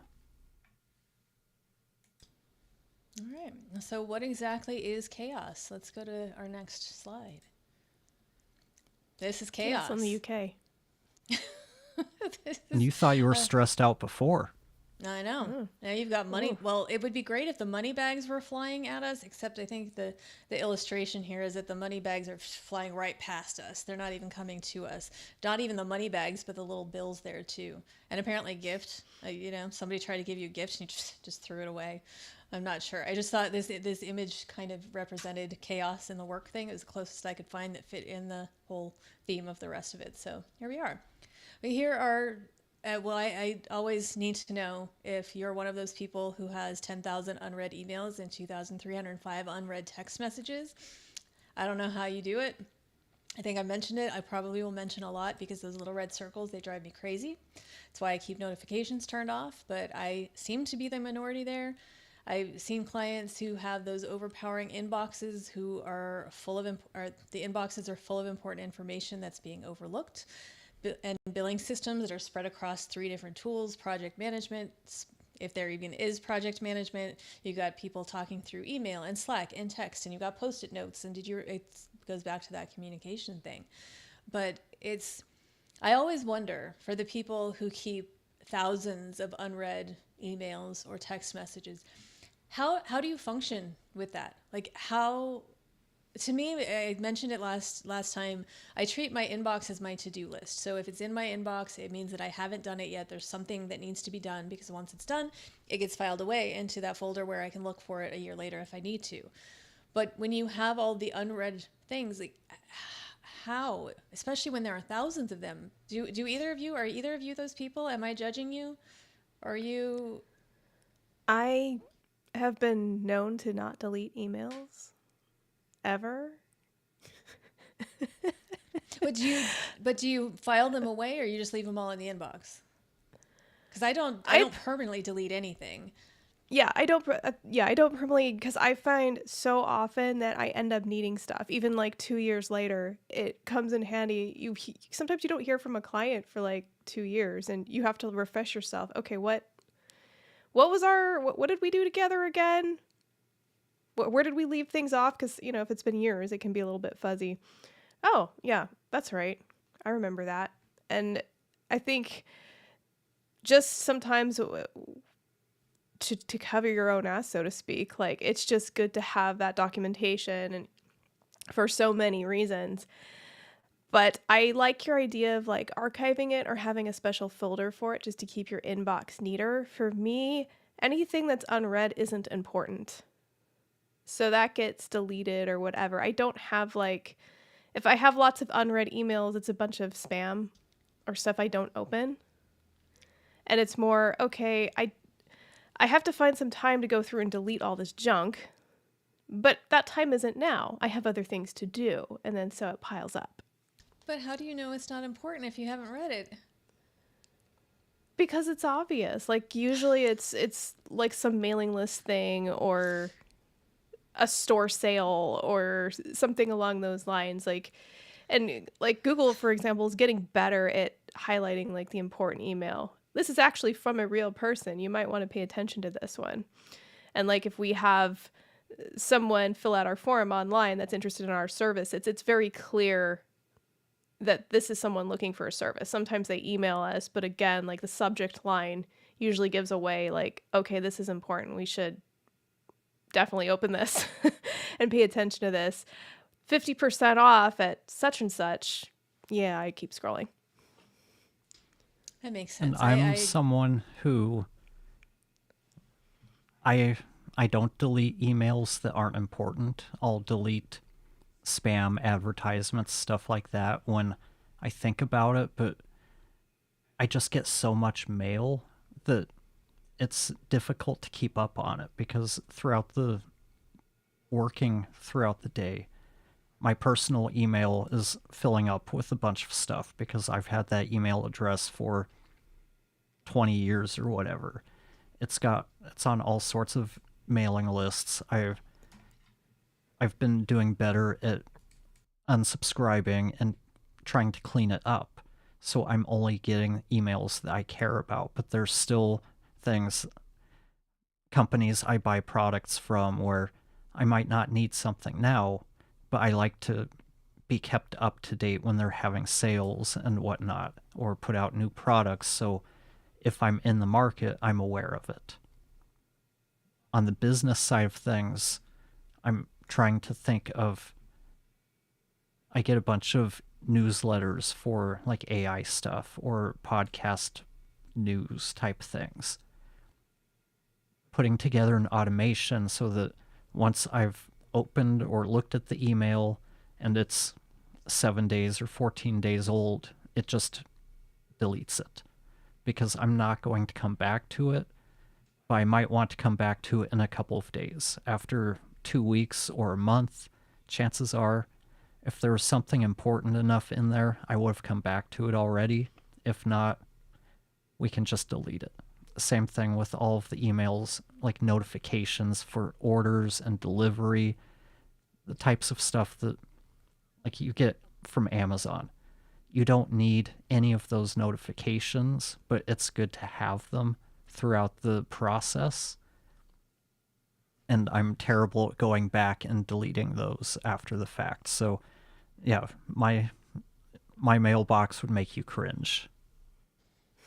All right. So what exactly is chaos? Let's go to our next slide. This is chaos. From the UK. And you thought you were stressed out before. I know. Oh. Now you've got money. Ooh. Well, it would be great if the money bags were flying at us, except I think the illustration here is that the money bags are flying right past us. They're not even coming to us. Not even the money bags, but the little bills there too. And apparently gift, somebody tried to give you a gift and you just threw it away. I'm not sure. I just thought this image kind of represented chaos in the work thing. It was the closest I could find that fit in the whole theme of the rest of it. So here we are. But here are I always need to know if you're one of those people who has 10,000 unread emails and 2,305 unread text messages. I don't know how you do it. I think I mentioned it. I probably will mention a lot because those little red circles, they drive me crazy. That's why I keep notifications turned off, but I seem to be the minority there. I've seen clients who have those overpowering inboxes who are the inboxes are full of important information that's being overlooked. And billing systems that are spread across 3 different tools, project management, if there even is project management, you got people talking through email and Slack and text, and you got Post-it notes, and it goes back to that communication thing. But I always wonder for the people who keep thousands of unread emails or text messages, how do you function with that? Like how... To me, I mentioned it last time, I treat my inbox as my to-do list. So if it's in my inbox, it means that I haven't done it yet. There's something that needs to be done because once it's done, it gets filed away into that folder where I can look for it a year later if I need to. But when you have all the unread things, like how, especially when there are thousands of them, are either of you those people? Am I judging you? Are you? I have been known to not delete emails. Ever. But do you file them away or you just leave them all in the inbox? Because I don't permanently delete anything. I don't permanently, because I find so often that I end up needing stuff even like 2 years later. It comes in handy. Sometimes you don't hear from a client for like 2 years, and you have to refresh yourself. Okay, what did we do together again? Where did we leave things off? Because if it's been years, it can be a little bit fuzzy. Oh yeah, that's right, I remember that. And I think just sometimes to cover your own ass, so to speak, like it's just good to have that documentation, and for so many reasons. But I like your idea of like archiving it or having a special folder for it just to keep your inbox neater. For me, anything that's unread isn't important, so that gets deleted or whatever. I don't have like, if I have lots of unread emails, it's a bunch of spam or stuff I don't open. And it's more, okay, I have to find some time to go through and delete all this junk, but that time isn't now. I have other things to do, and then so it piles up. But how do you know it's not important if you haven't read it? Because it's obvious. Like usually it's like some mailing list thing or a store sale or something along those lines. Like, and like Google, for example, is getting better at highlighting like the important email. This is actually from a real person. You might want to pay attention to this one. And like if we have someone fill out our form online that's interested in our service, it's very clear that this is someone looking for a service. Sometimes they email us, but again, like the subject line usually gives away like, okay, this is important. We should definitely open this and pay attention to this. 50% off at such and such. Yeah, I keep scrolling. That makes And sense. I'm someone who I don't delete emails that aren't important. I'll delete spam advertisements, stuff like that when I think about it, but I just get so much mail that it's difficult to keep up on it because working throughout the day, my personal email is filling up with a bunch of stuff because I've had that email address for 20 years or whatever. It's on all sorts of mailing lists. I've been doing better at unsubscribing and trying to clean it up. So I'm only getting emails that I care about, but there's still things, companies I buy products from where I might not need something now, but I like to be kept up to date when they're having sales and whatnot, or put out new products. So if I'm in the market, I'm aware of it. On the business side of things, I'm trying to think of, I get a bunch of newsletters for like AI stuff or podcast news type things. Putting together an automation so that once I've opened or looked at the email and it's 7 days or 14 days old, it just deletes it because I'm not going to come back to it. But I might want to come back to it in a couple of days. After 2 weeks or a month, chances are, if there was something important enough in there, I would have come back to it already. If not, we can just delete it. Same thing with all of the emails, like notifications for orders and delivery, the types of stuff that like you get from Amazon. You don't need any of those notifications, but it's good to have them throughout the process. And I'm terrible at going back and deleting those after the fact. So yeah, my mailbox would make you cringe.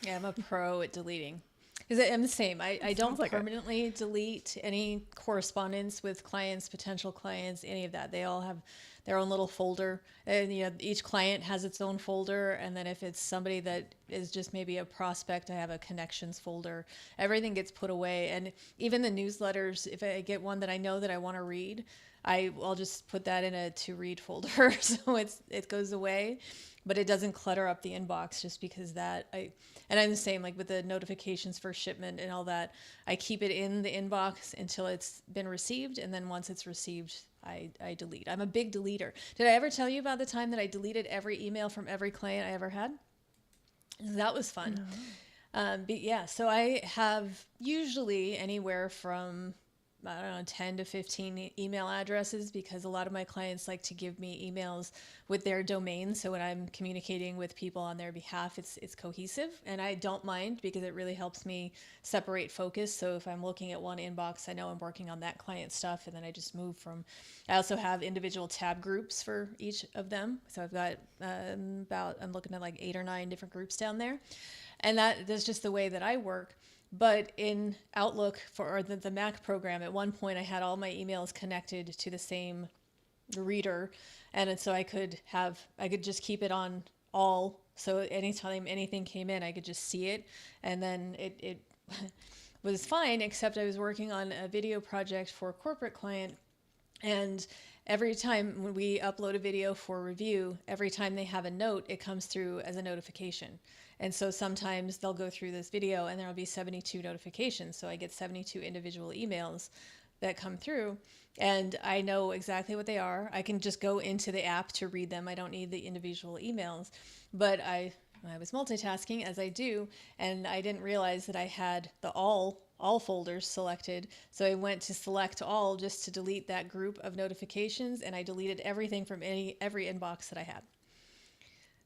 Yeah, I'm a pro at deleting. Because I'm the same. I don't like permanently delete any correspondence with clients, potential clients, any of that. They all have their own little folder, and each client has its own folder. And then if it's somebody that is just maybe a prospect, I have a connections folder. Everything gets put away, and even the newsletters. If I get one that I know that I want to read, I'll just put that in a to read folder, so it goes away, but it doesn't clutter up the inbox just because and I'm the same, like with the notifications for shipment and all that. I keep it in the inbox until it's been received, and then once it's received, I delete. I'm a big deleter. Did I ever tell you about the time that I deleted every email from every client I ever had? That was fun. But yeah, so I have usually anywhere from, I don't know, 10 to 15 email addresses, because a lot of my clients like to give me emails with their domain. So when I'm communicating with people on their behalf, it's cohesive, and I don't mind because it really helps me separate focus. So if I'm looking at one inbox, I know I'm working on that client stuff, and then I just move from. I also have individual tab groups for each of them. So I've got I'm looking at like 8 or 9 different groups down there, and that's just the way that I work. But in Outlook for the Mac program, at one point I had all my emails connected to the same reader, and so I could just keep it on all. So anytime anything came in, I could just see it, and then it was fine. Except I was working on a video project for a corporate client, and every time when we upload a video for review, every time they have a note, it comes through as a notification. And so sometimes they'll go through this video and there'll be 72 notifications. So I get 72 individual emails that come through, and I know exactly what they are. I can just go into the app to read them. I don't need the individual emails. But I was multitasking, as I do, and I didn't realize that I had the all folders selected. So I went to select all just to delete that group of notifications, and I deleted everything from every inbox that I had.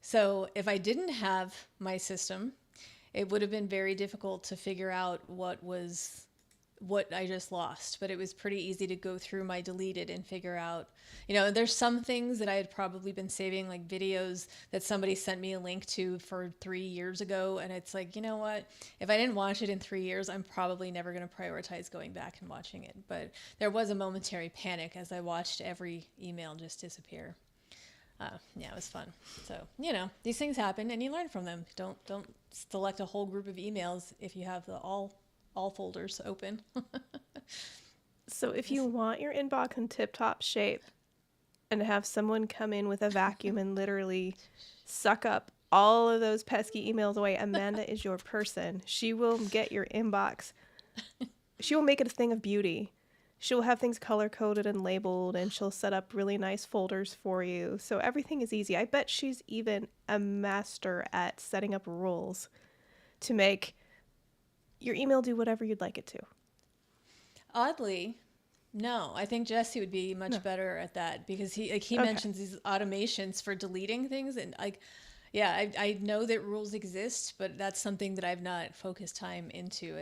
So if I didn't have my system, it would have been very difficult to figure out what I just lost. But it was pretty easy to go through my deleted and figure out, there's some things that I had probably been saving, like videos that somebody sent me a link to for 3 years ago. And it's like, you know what? If I didn't watch it in 3 years, I'm probably never going to prioritize going back and watching it. But there was a momentary panic as I watched every email just disappear. Yeah, it was fun. So, these things happen and you learn from them. Don't select a whole group of emails if you have the all folders open. So if you want your inbox in tip-top shape and to have someone come in with a vacuum and literally suck up all of those pesky emails away, Amanda is your person. She will get your inbox. She will make it a thing of beauty. She'll have things color-coded and labeled, and she'll set up really nice folders for you. So everything is easy. I bet she's even a master at setting up rules to make your email do whatever you'd like it to. Oddly, no. I think Jesse would be much better at that, because he Okay. mentions these automations for deleting things, and yeah, I know that rules exist, but that's something that I've not focused time into.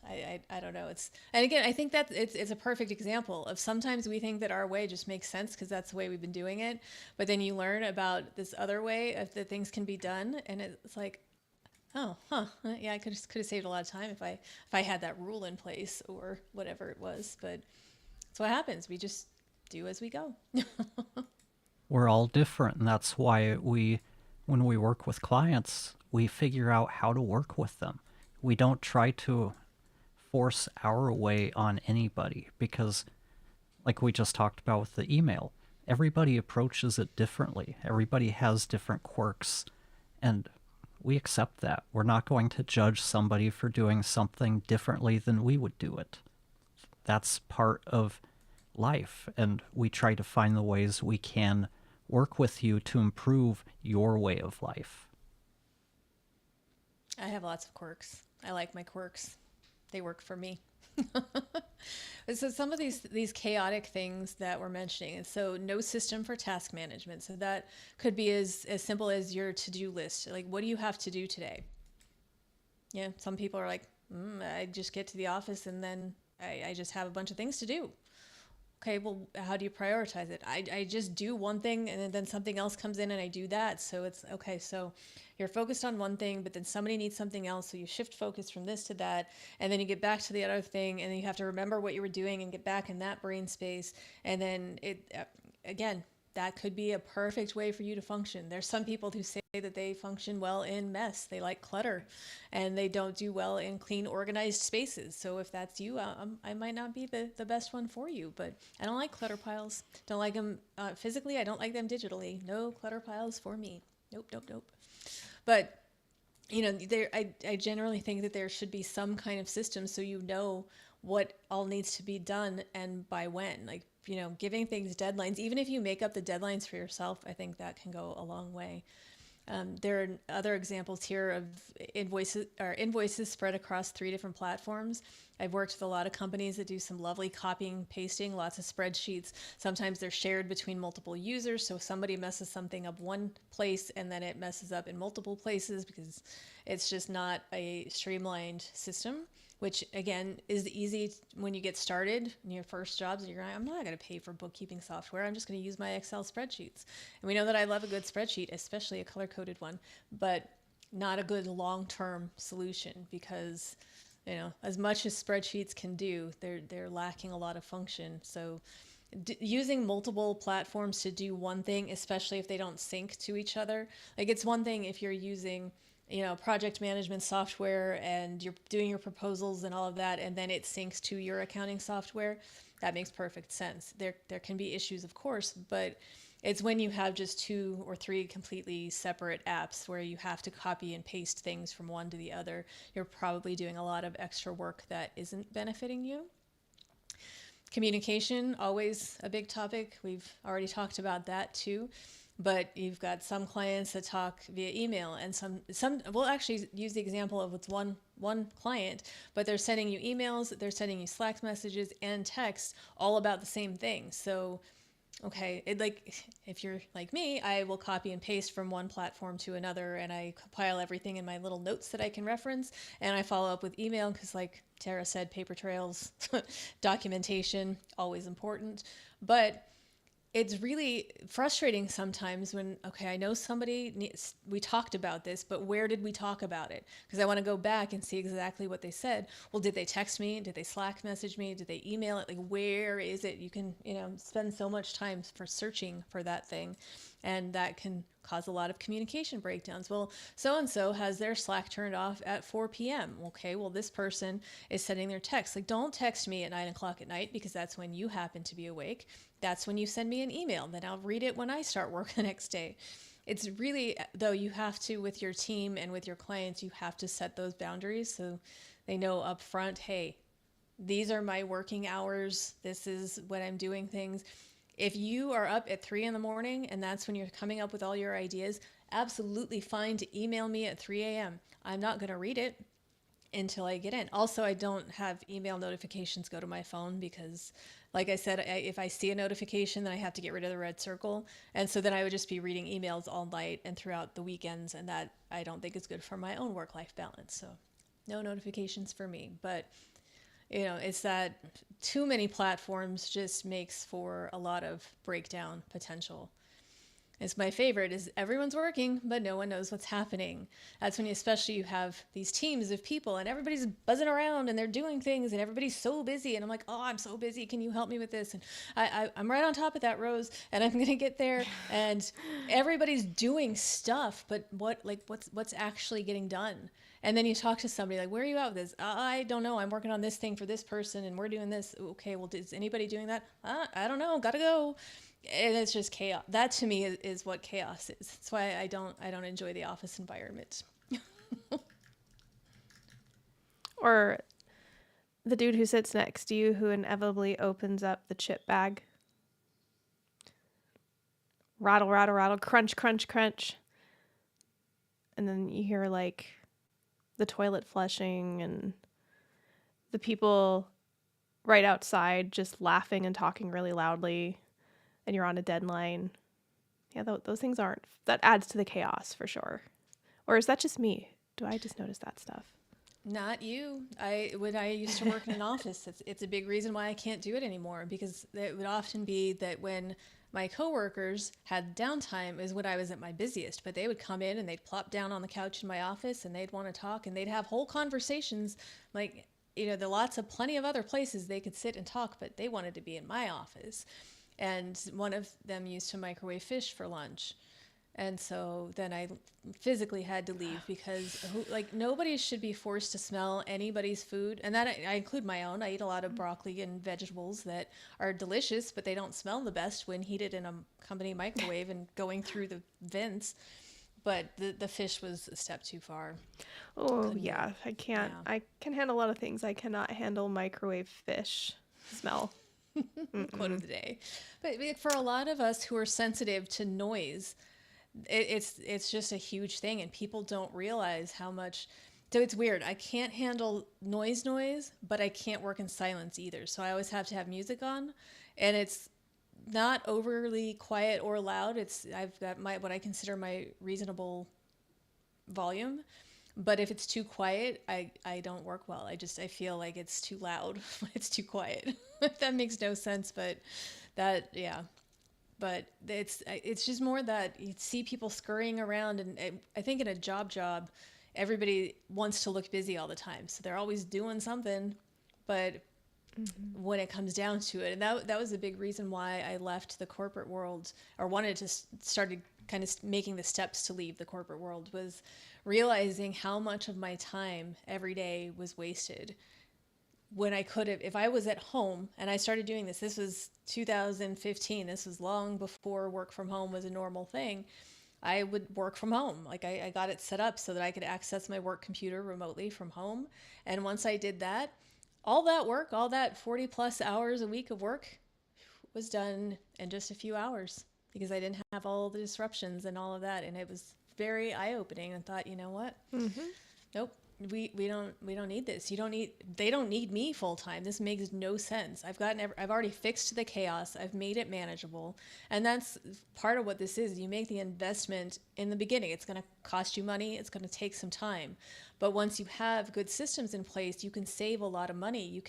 I don't know. And again, I think that it's a perfect example of sometimes we think that our way just makes sense because that's the way we've been doing it, but then you learn about this other way that things can be done, and it's like, oh, yeah, I could have saved a lot of time if I had that rule in place or whatever it was. But that's what happens. We just do as we go. We're all different, and that's why when we work with clients, we figure out how to work with them. We don't try to force our way on anybody, because like we just talked about with the email, everybody approaches it differently. Everybody has different quirks, and we accept that. We're not going to judge somebody for doing something differently than we would do it. That's part of life, and we try to find the ways we can work with you to improve your way of life. I have lots of quirks. I like my quirks. They work for me. So some of these chaotic things that we're mentioning, and so no system for task management. So that could be as simple as your to-do list. Like, what do you have to do today? Yeah, some people are like, I just get to the office and then I just have a bunch of things to do. Okay, well, how do you prioritize it? I just do one thing and then something else comes in and I do that. So it's okay. So you're focused on one thing, but then somebody needs something else. So you shift focus from this to that, and then you get back to the other thing, and then you have to remember what you were doing and get back in that brain space. And then again, that could be a perfect way for you to function. There's some people who say that they function well in mess. They like clutter, and they don't do well in clean, organized spaces. So if that's you, I might not be the best one for you. But I don't like clutter piles. Don't like them physically. I don't like them digitally. No clutter piles for me. Nope. But I generally think that there should be some kind of system so you know what all needs to be done and by when. Like, giving things deadlines, even if you make up the deadlines for yourself, I think that can go a long way. There are other examples here of invoices spread across 3 different platforms. I've worked with a lot of companies that do some lovely copying, pasting, lots of spreadsheets. Sometimes they're shared between multiple users. So somebody messes something up one place and then it messes up in multiple places because it's just not a streamlined system, which again is easy when you get started in your first jobs. And you're like, I'm not going to pay for bookkeeping software. I'm just going to use my Excel spreadsheets. And we know that I love a good spreadsheet, especially a color-coded one, but not a good long-term solution because, as much as spreadsheets can do, they're lacking a lot of function. So using multiple platforms to do one thing, especially if they don't sync to each other, like it's one thing if you're using project management software and you're doing your proposals and all of that, and then it syncs to your accounting software. That makes perfect sense. There can be issues, of course, but it's when you have just 2 or 3 completely separate apps where you have to copy and paste things from one to the other. You're probably doing a lot of extra work that isn't benefiting you. Communication, always a big topic. We've already talked about that too. But you've got some clients that talk via email, and some we'll actually use the example of what's one client, but they're sending you emails, they're sending you Slack messages and texts all about the same thing. So, okay, if you're like me, I will copy and paste from one platform to another, and I compile everything in my little notes that I can reference, and I follow up with email because, like Tara said, paper trails, documentation, always important. But it's really frustrating sometimes when, okay, I know we talked about this, but where did we talk about it? Because I want to go back and see exactly what they said. Well, did they text me? Did they Slack message me? Did they email it? Like, where is it? You can, spend so much time for searching for that thing, and that can cause a lot of communication breakdowns. Well, so-and-so has their Slack turned off at 4 p.m. Okay, well, this person is sending their text. Like, don't text me at 9 o'clock at night because that's when you happen to be awake. That's when you send me an email. Then I'll read it when I start work the next day. It's really, though, you have to, with your team and with your clients, you have to set those boundaries so they know up front, hey, these are my working hours. This is when I'm doing things. If you are up at 3 a.m. and that's when you're coming up with all your ideas, absolutely fine to email me at 3 a.m. I'm not going to read it until I get in. Also, I don't have email notifications go to my phone because, like I said, if I see a notification, then I have to get rid of the red circle. And so then I would just be reading emails all night and throughout the weekends, and that I don't think is good for my own work-life balance. So no notifications for me. But it's that too many platforms just makes for a lot of breakdown potential. It's my favorite is everyone's working, but no one knows what's happening. That's when especially you have these teams of people and everybody's buzzing around and they're doing things and everybody's so busy. And I'm like, oh, I'm so busy. Can you help me with this? And I'm right on top of that, Rose, and I'm going to get there. And everybody's doing stuff, but what's actually getting done? And then you talk to somebody like, where are you at with this? I don't know. I'm working on this thing for this person and we're doing this. Okay, well, is anybody doing that? I don't know. Gotta go. And it's just chaos. That to me is what chaos is. That's why I don't enjoy the office environment. Or the dude who sits next to you who inevitably opens up the chip bag. Rattle, rattle, rattle, crunch, crunch, crunch. And then you hear like the toilet flushing and the people right outside just laughing and talking really loudly, and you're on a deadline. Yeah, those things that adds to the chaos for sure. Or is that just me? Do I just notice that stuff? Not you. When I used to work in an office, it's a big reason why I can't do it anymore, because it would often be that when my coworkers had downtime is when I was at my busiest, but they would come in and they'd plop down on the couch in my office and they'd want to talk and they'd have whole conversations. Like, there are plenty of other places they could sit and talk, but they wanted to be in my office. And one of them used to microwave fish for lunch. And so then I physically had to leave because nobody should be forced to smell anybody's food. And that I include my own. I eat a lot of broccoli and vegetables that are delicious, but they don't smell the best when heated in a company microwave and going through the vents. But the fish was a step too far. Oh, yeah. I can't. Yeah. I can handle a lot of things. I cannot handle microwave fish smell. Quote of the day. But for a lot of us who are sensitive to noise, it's just a huge thing, and people don't realize how much. So it's weird. I can't handle noise, but I can't work in silence either. So I always have to have music on, and it's not overly quiet or loud. I've got my what I consider my reasonable volume. But if it's too quiet, I don't work well. I feel like it's too loud when it's too quiet. That makes no sense, but that yeah. But it's just more that you see people scurrying around, and I think in a job, everybody wants to look busy all the time, so they're always doing something. But when it comes down to it, and that was a big reason why I left the corporate world, or wanted to started kind of making the steps to leave the corporate world, was realizing how much of my time every day was wasted when I could have, if I was at home. And I started doing this was 2015, this was long before work from home was a normal thing. I would work from home. Like I got it set up so that I could access my work computer remotely from home. And once I did that, all that work, all that 40 plus hours a week of work was done in just a few hours, because I didn't have all the disruptions and all of that. And it was very eye-opening, and thought, you know what? Nope. We don't need this. They don't need me full time. This makes no sense. I've already fixed the chaos. I've made it manageable. And that's part of what this is. You make the investment in the beginning. It's going to cost you money. It's going to take some time. But once you have good systems in place, you can save a lot of money.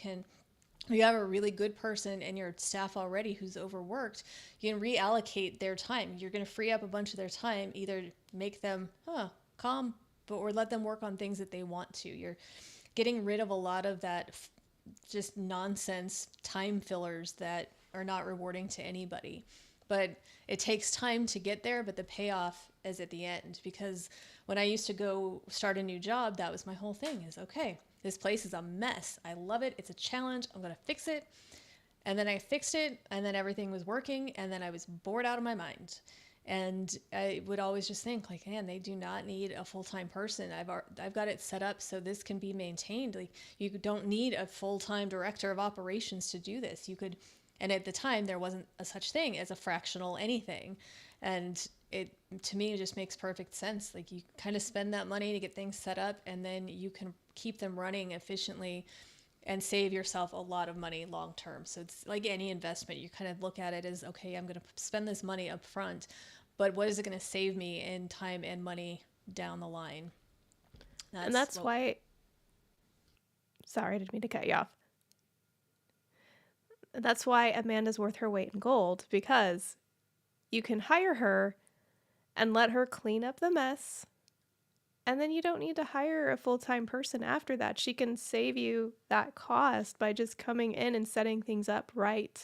You have a really good person in your staff already who's overworked, you can reallocate their time. You're going to free up a bunch of their time, either make them calm, or let them work on things that they want to. You're getting rid of a lot of that just nonsense time fillers that are not rewarding to anybody. But it takes time to get there, but the payoff is at the end. Because when I used to go start a new job, that was my whole thing, is okay, this place is a mess. I love it. It's a challenge. I'm going to fix it. And then I fixed it, and then everything was working, and then I was bored out of my mind. And I would always just think, like, man, they do not need a full-time person. I've got it set up so this can be maintained. Like, you don't need a full-time director of operations to do this. You could, and at the time there wasn't a such thing as a fractional anything. And it, to me, it just makes perfect sense. Like, you kind of spend that money to get things set up, and then you can keep them running efficiently and save yourself a lot of money long term. So it's like any investment. You kind of look at it as, okay, I'm going to spend this money up front, but what is it going to save me in time and money down the line? And that's why, sorry, I didn't mean to cut you off. That's why Amanda's worth her weight in gold, because you can hire her and let her clean up the mess, and then you don't need to hire a full-time person after that. She can save you that cost by just coming in and setting things up right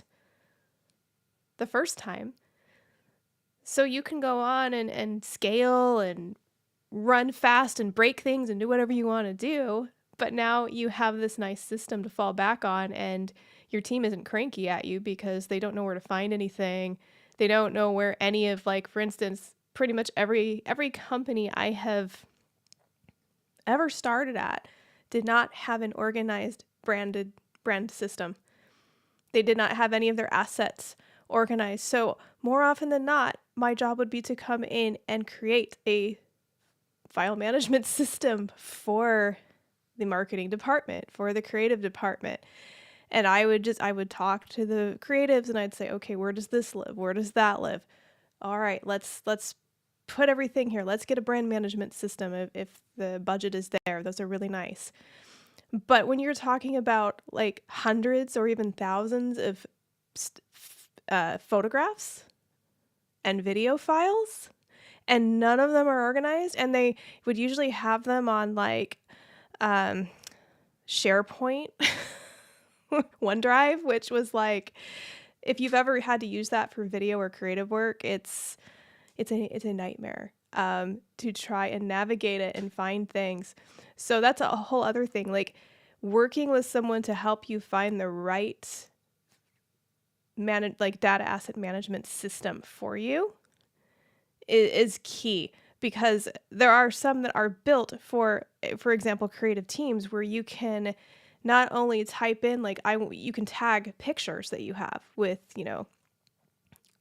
the first time. So you can go on and scale and run fast and break things and do whatever you want to do. But now you have this nice system to fall back on, and your team isn't cranky at you because they don't know where to find anything. They don't know where any of, like, for instance, pretty much every company I have ever started at did not have an organized brand system. They did not have any of their assets organized. So more often than not, my job would be to come in and create a file management system for the marketing department, for the creative department. And I would talk to the creatives, and I'd say, okay, where does this live? Where does that live? All right, let's put everything here. Let's get a brand management system if the budget is there. Those are really nice. But when you're talking about like hundreds or even thousands of photographs and video files, and none of them are organized, and they would usually have them on like SharePoint, OneDrive, which was like, if you've ever had to use that for video or creative work, it's a nightmare to try and navigate it and find things. So that's a whole other thing. Like, working with someone to help you find the right data asset management system for you is key, because there are some that are built for example, creative teams, where you can not only type in, like, you can tag pictures that you have with,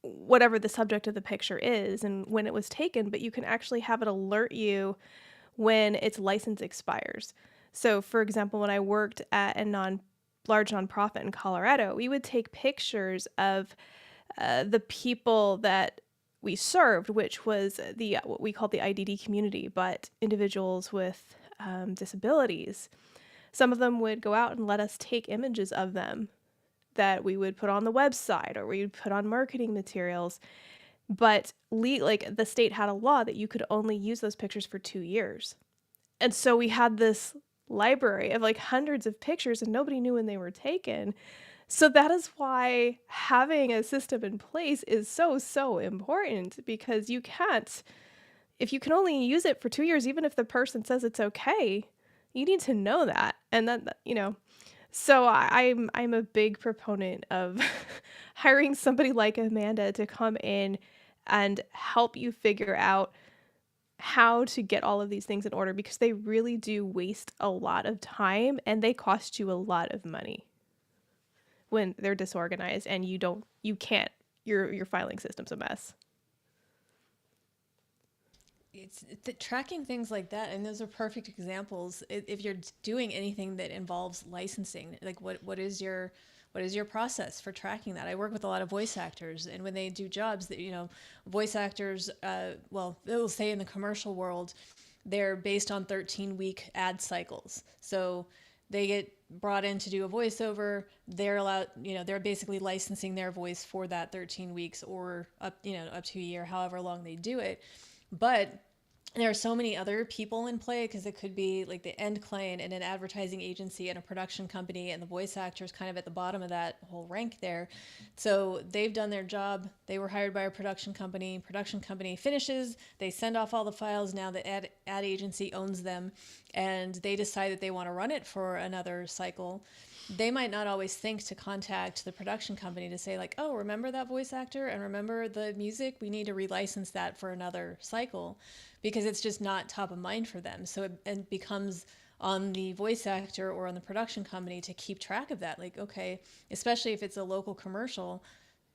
whatever the subject of the picture is and when it was taken, but you can actually have it alert you when its license expires. So, for example, when I worked at a large nonprofit in Colorado, we would take pictures of the people that we served, which was the what we called the IDD community, but individuals with disabilities. Some of them would go out and let us take images of them that we would put on the website or we would put on marketing materials. But like the state had a law that you could only use those pictures for 2 years. And so we had this library of like hundreds of pictures and nobody knew when they were taken. So that is why having a system in place is so, so important, because you can't, if you can only use it for 2 years, even if the person says it's okay, you need to know that. And then, so I'm a big proponent of hiring somebody like Amanda to come in and help you figure out how to get all of these things in order, because they really do waste a lot of time and they cost you a lot of money when they're disorganized and your filing system's a mess. It's tracking things like that, and those are perfect examples. If you're doing anything that involves licensing, like what is your process for tracking that? I work with a lot of voice actors, and when they do jobs that, voice actors, well, they'll say in the commercial world, they're based on 13-week ad cycles. So they get brought in to do a voiceover. They're allowed, they're basically licensing their voice for that 13 weeks or up to a year, however long they do it. But there are so many other people in play, because it could be like the end client and an advertising agency and a production company, and the voice actors kind of at the bottom of that whole rank there. So they've done their job. They were hired by a production company. Production company finishes. They send off all the files. Now the ad agency owns them, and they decide that they want to run it for another cycle. They might not always think to contact the production company to say like, oh, remember that voice actor and remember the music? We need to relicense that for another cycle, because it's just not top of mind for them. So it becomes on the voice actor or on the production company to keep track of that. Like, okay, especially if it's a local commercial,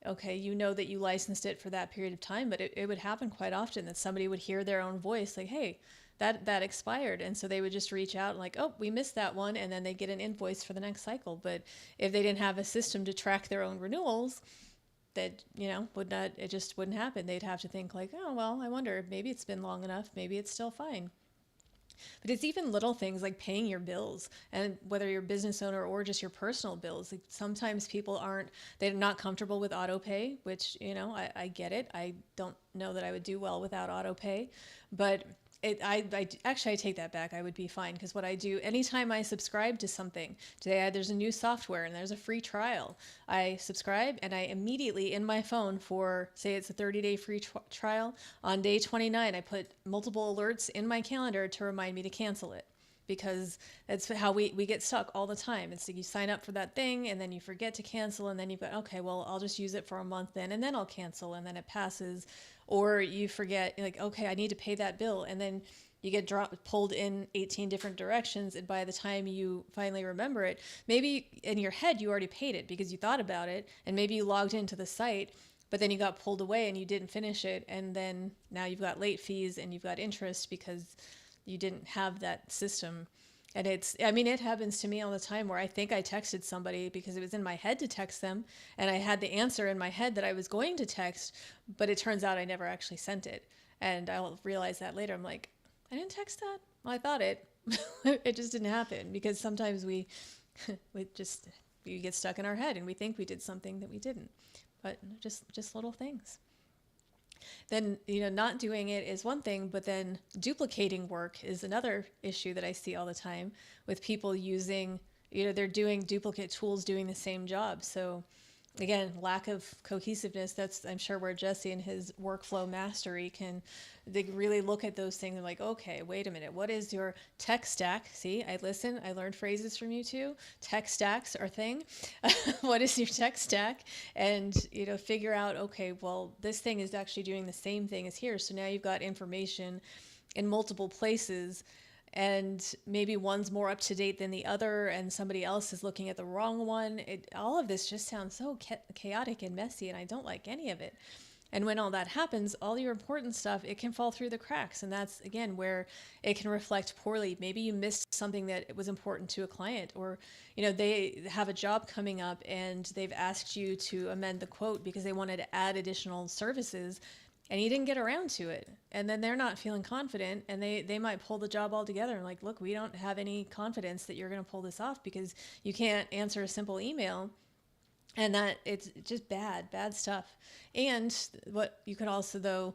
okay, that you licensed it for that period of time, but it would happen quite often that somebody would hear their own voice like, hey, that expired. And so they would just reach out and like, oh, we missed that one. And then they get an invoice for the next cycle. But if they didn't have a system to track their own renewals, that, it just wouldn't happen. They'd have to think like, oh, well, I wonder, maybe it's been long enough. Maybe it's still fine. But it's even little things like paying your bills, and whether you're a business owner or just your personal bills. Like sometimes people they're not comfortable with auto pay, which, I get it. I don't know that I would do well without auto pay, but I take that back. I would be fine, because what I do anytime I subscribe to something, today there's a new software and there's a free trial, I subscribe and I immediately in my phone for, say it's a 30-day free trial, on day 29 I put multiple alerts in my calendar to remind me to cancel it, because that's how we get stuck all the time. It's like you sign up for that thing and then you forget to cancel, and then you've got, okay, well, I'll just use it for a month then, and then I'll cancel, and then it passes. Or you forget, like, okay, I need to pay that bill, and then you get pulled in 18 different directions, and by the time you finally remember it, maybe in your head you already paid it because you thought about it, and maybe you logged into the site, but then you got pulled away and you didn't finish it, and then now you've got late fees and you've got interest because you didn't have that system. And it happens to me all the time where I think I texted somebody because it was in my head to text them, and I had the answer in my head that I was going to text, but it turns out I never actually sent it. And I'll realize that later. I'm like, I didn't text that? Well, I thought it. It just didn't happen, because sometimes we get stuck in our head and we think we did something that we didn't. But just little things. Then, not doing it is one thing, but then duplicating work is another issue that I see all the time with people using, they're doing duplicate tools doing the same job. So again, lack of cohesiveness. That's, I'm sure, where Jesse and his workflow mastery they really look at those things and like, okay, wait a minute, what is your tech stack? See, I learned phrases from you too. Tech stacks are thing. What is your tech stack? And, figure out, okay, well, this thing is actually doing the same thing as here. So now you've got information in multiple places. and maybe one's more up to date than the other, and somebody else is looking at the wrong one. All of this just sounds so chaotic and messy, and I don't like any of it. And when all that happens, all your important stuff, it can fall through the cracks. And that's, again, where it can reflect poorly. Maybe you missed something that was important to a client, or, they have a job coming up and they've asked you to amend the quote because they wanted to add additional services, and you didn't get around to it. And then they're not feeling confident, and they might pull the job altogether and like, look, we don't have any confidence that you're going to pull this off because you can't answer a simple email. And that it's just bad stuff. And what you can also, though,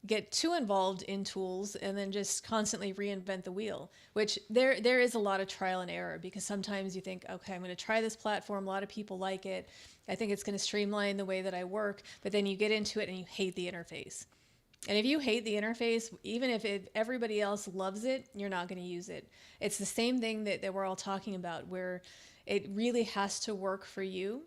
get too involved in tools and then just constantly reinvent the wheel, which there is a lot of trial and error, because sometimes you think, okay, I'm going to try this platform. A lot of people like it. I think it's going to streamline the way that I work. But then you get into it and you hate the interface. And if you hate the interface, even if everybody else loves it, you're not going to use it. It's the same thing that we're all talking about, where it really has to work for you.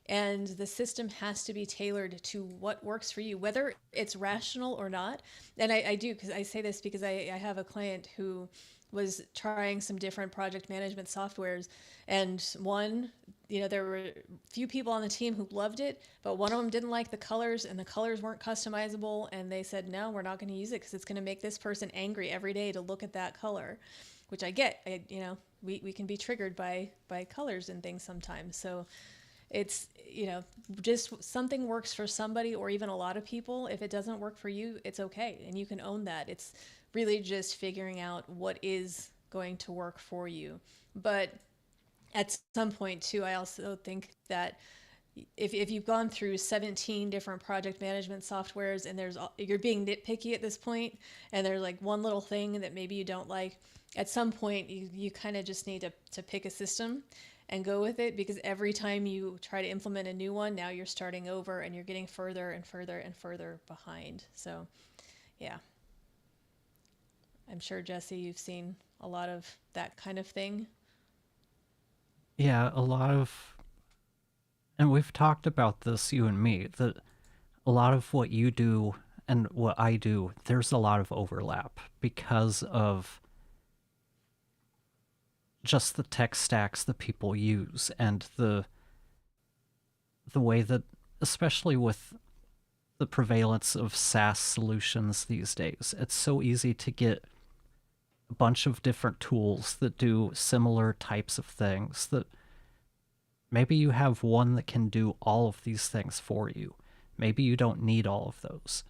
And the system has to be tailored to what works for you, whether it's rational or not. And I do, because I say this because I have a client who was trying some different project management softwares. And one, there were a few people on the team who loved it, but one of them didn't like the colors, and the colors weren't customizable. And they said, no, we're not going to use it because it's going to make this person angry every day to look at that color, which I get. We can be triggered by colors and things sometimes. So it's, just something works for somebody or even a lot of people. If it doesn't work for you, it's okay. And you can own that. It's really just figuring out what is going to work for you. But at some point too, I also think that if you've gone through 17 different project management softwares and you're being nitpicky at this point, and there's like one little thing that maybe you don't like, at some point you kind of just need to pick a system and go with it, because every time you try to implement a new one, now you're starting over and you're getting further and further and further behind. So, yeah. I'm sure, Jesse, you've seen a lot of that kind of thing. Yeah, a lot of, and we've talked about this, you and me, that a lot of what you do and what I do, there's a lot of overlap because of just the tech stacks that people use, and the way that, especially with the prevalence of SaaS solutions these days, it's so easy to get a bunch of different tools that do similar types of things, that maybe you have one that can do all of these things for you. Maybe you don't need all of those.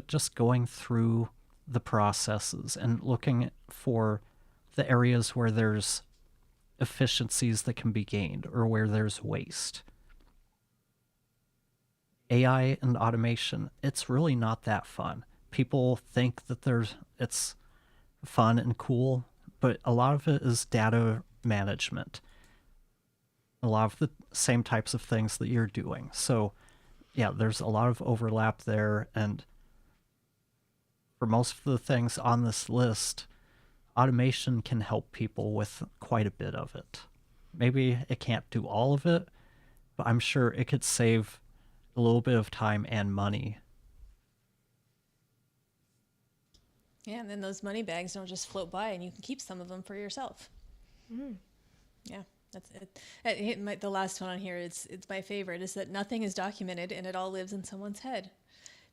Just going through the processes and looking for the areas where there's efficiencies that can be gained or where there's waste. AI and automation, it's really not that fun. People think that it's fun and cool, but a lot of it is data management. A lot of the same types of things that you're doing. So, yeah, there's a lot of overlap there, and for most of the things on this list, automation can help people with quite a bit of it. Maybe it can't do all of it, but I'm sure it could save a little bit of time and money. Yeah, and then those money bags don't just float by, and you can keep some of them for yourself. Mm. Yeah, that's it. The last one on here, it's my favorite, is that nothing is documented and it all lives in someone's head.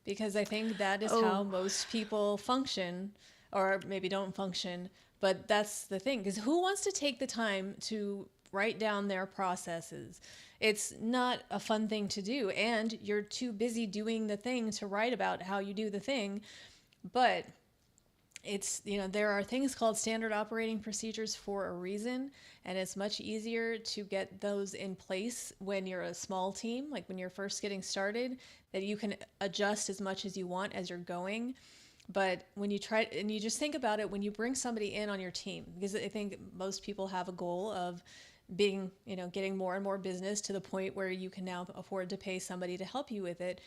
Because I think that is how most people function, or maybe don't function, but that's the thing. Because who wants to take the time to write down their processes? It's not a fun thing to do, and you're too busy doing the thing to write about how you do the thing. But it's, there are things called standard operating procedures for a reason, and it's much easier to get those in place when you're a small team, like when you're first getting started, that you can adjust as much as you want as you're going. But when you try, and you just think about it, when you bring somebody in on your team, because I think most people have a goal of being, getting more and more business to the point where you can now afford to pay somebody to help you with it.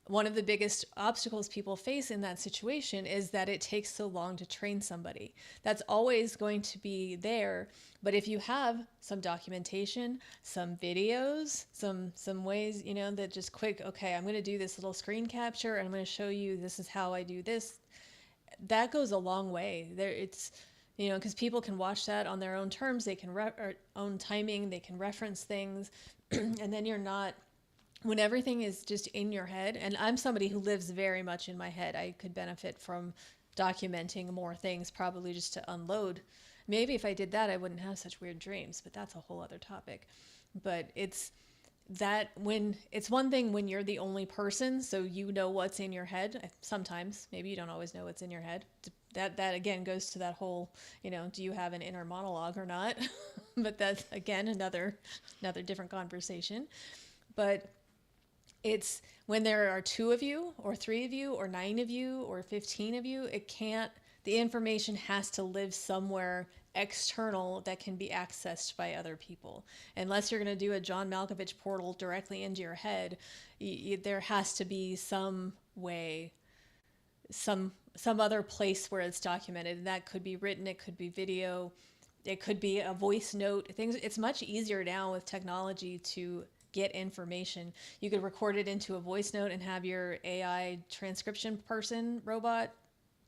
One of the biggest obstacles people face in that situation is that it takes so long to train somebody. That's always going to be there. But if you have some documentation, some videos, some ways, that just quick, okay, I'm going to do this little screen capture and I'm going to show you this is how I do this. that goes a long way. There, it's, you know, because people can watch that on their own terms. They can or own timing. They can reference things, and then you're not, when everything is just in your head. And I'm somebody who lives very much in my head. I could benefit from documenting more things, probably just to unload. Maybe if I did that, I wouldn't have such weird dreams, but that's a whole other topic. But it's that, when it's one thing when you're the only person, so you know what's in your head. Sometimes, maybe you don't always know what's in your head. That again goes to that whole, you know, do you have an inner monologue or not? But that's again another different conversation. But it's when there are 2 of you or 3 of you or 9 of you or 15 of you, it can't, the information has to live somewhere external that can be accessed by other people. Unless you're going to do a John Malkovich portal directly into your head, there has to be some way, some other place where it's documented. And that could be written, it could be video, it could be a voice note. Things, it's much easier now with technology to get information. You could record it into a voice note and have your AI transcription person robot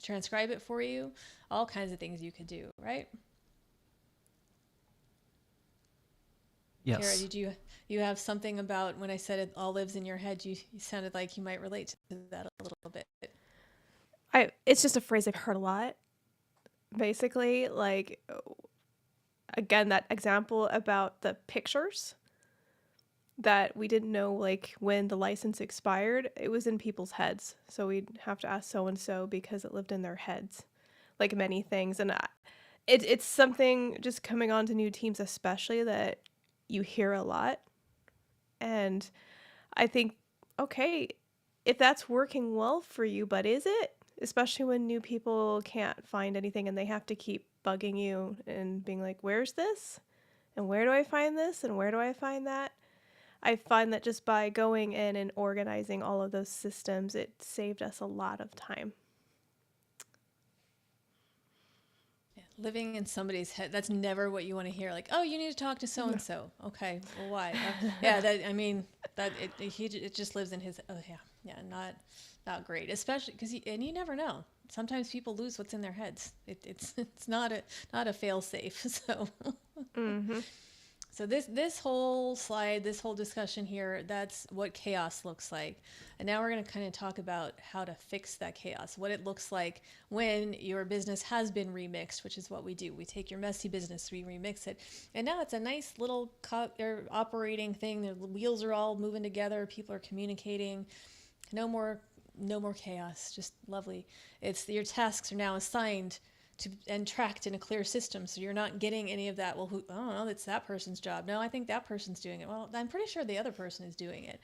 transcribe it for you. All kinds of things you could do, right? Yes. Kara, did you have something about when I said it all lives in your head? You sounded like you might relate to that a little bit. It's just a phrase I've heard a lot. Basically, like, again, that example about the pictures that we didn't know, like, when the license expired, it was in people's heads. So we'd have to ask so-and-so because it lived in their heads, like many things. And it's something just coming on to new teams, especially, that you hear a lot. And I think, okay, if that's working well for you, but is it? Especially when new people can't find anything and they have to keep bugging you and being like, where's this? And where do I find this? And where do I find that? I find that just by going in and organizing all of those systems, it saved us a lot of time. Yeah, living in somebody's head, that's never what you want to hear. Like, oh, you need to talk to so-and-so. Okay, well, why? Yeah, that, I mean, that it just lives in his, oh, yeah, not great. Especially because, and you never know. Sometimes people lose what's in their heads. It's not a fail safe. So. Mm-hmm. So this whole slide, this whole discussion here, that's what chaos looks like. And now we're going to kind of talk about how to fix that chaos, what it looks like when your business has been remixed, which is what we do. We take your messy business, we remix it. And now it's a nice little operating thing. The wheels are all moving together. People are communicating. No more chaos. Just lovely. It's your tasks are now assigned and tracked in a clear system, so you're not getting any of that, well, who, I don't know, it's that person's job. No, I think that person's doing it. Well, I'm pretty sure the other person is doing it.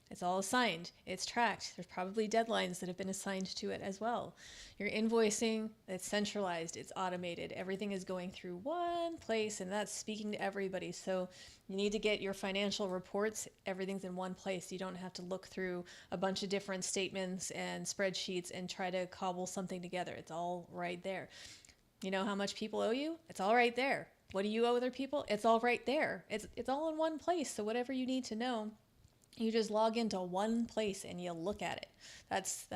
It's all assigned. It's tracked. There's probably deadlines that have been assigned to it as well. Your invoicing, it's centralized. It's automated. Everything is going through one place, and that's speaking to everybody. So you need to get your financial reports. Everything's in one place. You don't have to look through a bunch of different statements and spreadsheets and try to cobble something together. It's all right there. You know how much people owe you? It's all right there. What do you owe other people? It's all right there. It's all in one place. So whatever you need to know, you just log into one place and you look at it. That's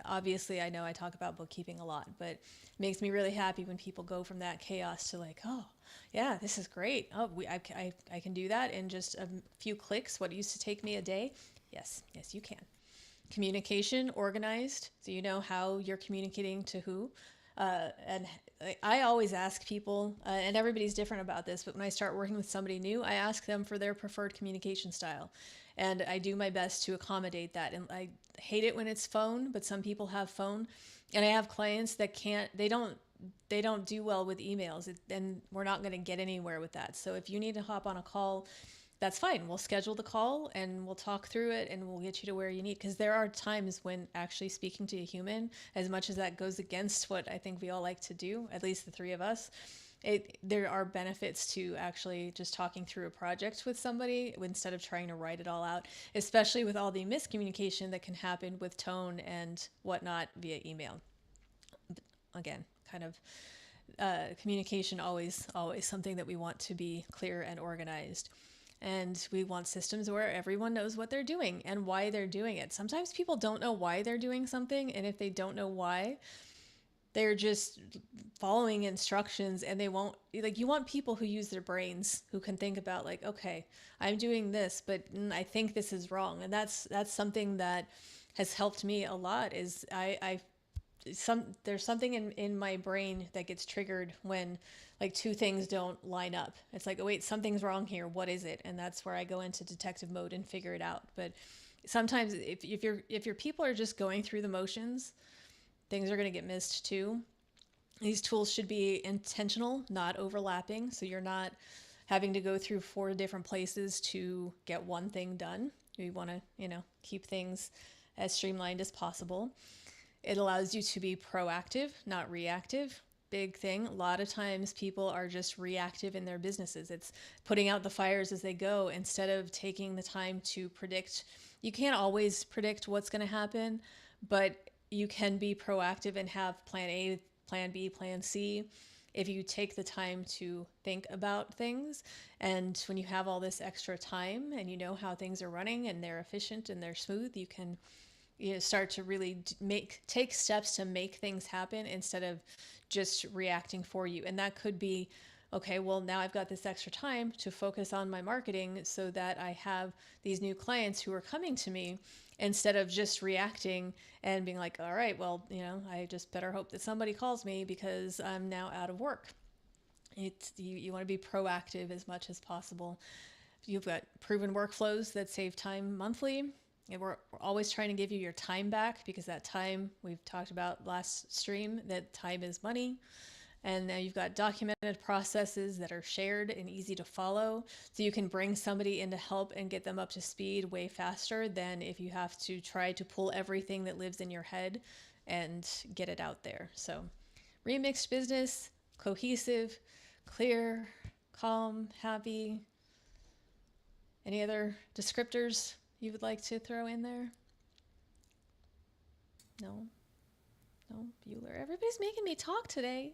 obviously, I know I talk about bookkeeping a lot, but it makes me really happy when people go from that chaos to like, oh yeah, this is great. Oh, I can do that in just a few clicks. What used to take me a day? Yes, you can. Communication, organized, so you know how you're communicating to who. And I always ask people, and everybody's different about this, but when I start working with somebody new, I ask them for their preferred communication style. And I do my best to accommodate that. And I hate it when it's phone, but some people have phone. And I have clients that they don't do well with emails, and we're not going to get anywhere with that. So if you need to hop on a call, that's fine. We'll schedule the call and we'll talk through it and we'll get you to where you need. Because there are times when actually speaking to a human, as much as that goes against what I think we all like to do, at least the 3 of us, there are benefits to actually just talking through a project with somebody instead of trying to write it all out, especially with all the miscommunication that can happen with tone and whatnot via email. Again, kind of communication always something that we want to be clear and organized. And we want systems where everyone knows what they're doing and why they're doing it. Sometimes people don't know why they're doing something. And if they don't know why, they're just following instructions, and they won't, like, you want people who use their brains, who can think about, like, okay, I'm doing this, but I think this is wrong. And that's something that has helped me a lot. Is there's something in my brain that gets triggered when, like, two things don't line up. It's like, oh wait, something's wrong here. What is it? And that's where I go into detective mode and figure it out. But sometimes if your people are just going through the motions, things are going to get missed too. These tools should be intentional, not overlapping. So you're not having to go through 4 different places to get one thing done. We want to, keep things as streamlined as possible. It allows you to be proactive, not reactive. Big thing. A lot of times people are just reactive in their businesses. It's putting out the fires as they go instead of taking the time to predict. You can't always predict what's going to happen, but you can be proactive and have plan A, plan B, plan C if you take the time to think about things. And when you have all this extra time and you know how things are running and they're efficient and they're smooth, you can start to really take steps to make things happen instead of just reacting for you. And that could be, okay, well, now I've got this extra time to focus on my marketing so that I have these new clients who are coming to me, instead of just reacting and being like, all right, well, I just better hope that somebody calls me because I'm now out of work. You want to be proactive as much as possible. You've got proven workflows that save time monthly. And we're always trying to give you your time back, because that time, we've talked about last stream, that time is money. And now you've got documented processes that are shared and easy to follow. So you can bring somebody in to help and get them up to speed way faster than if you have to try to pull everything that lives in your head and get it out there. So remixed business, cohesive, clear, calm, happy. Any other descriptors you would like to throw in there? No? No? Bueller. Everybody's making me talk today.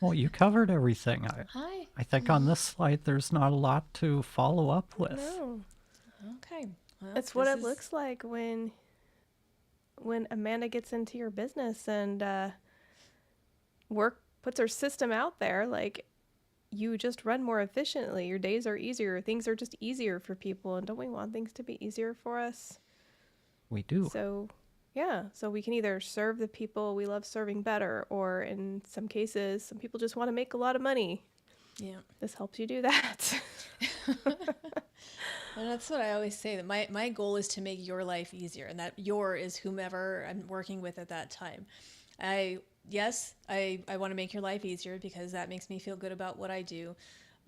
Well, you covered everything. Hi. I think on this slide there's not a lot to follow up with. No. Okay. Well, It's what it looks like when Amanda gets into your business and puts her system out there. Like, you just run more efficiently. Your days are easier. Things are just easier for people. And don't we want things to be easier for us? We do. So, yeah. So we can either serve the people we love serving better, or in some cases, some people just want to make a lot of money. Yeah. This helps you do that. And that's what I always say, that my goal is to make your life easier, and that your is whomever I'm working with at that time. I want to make your life easier because that makes me feel good about what I do.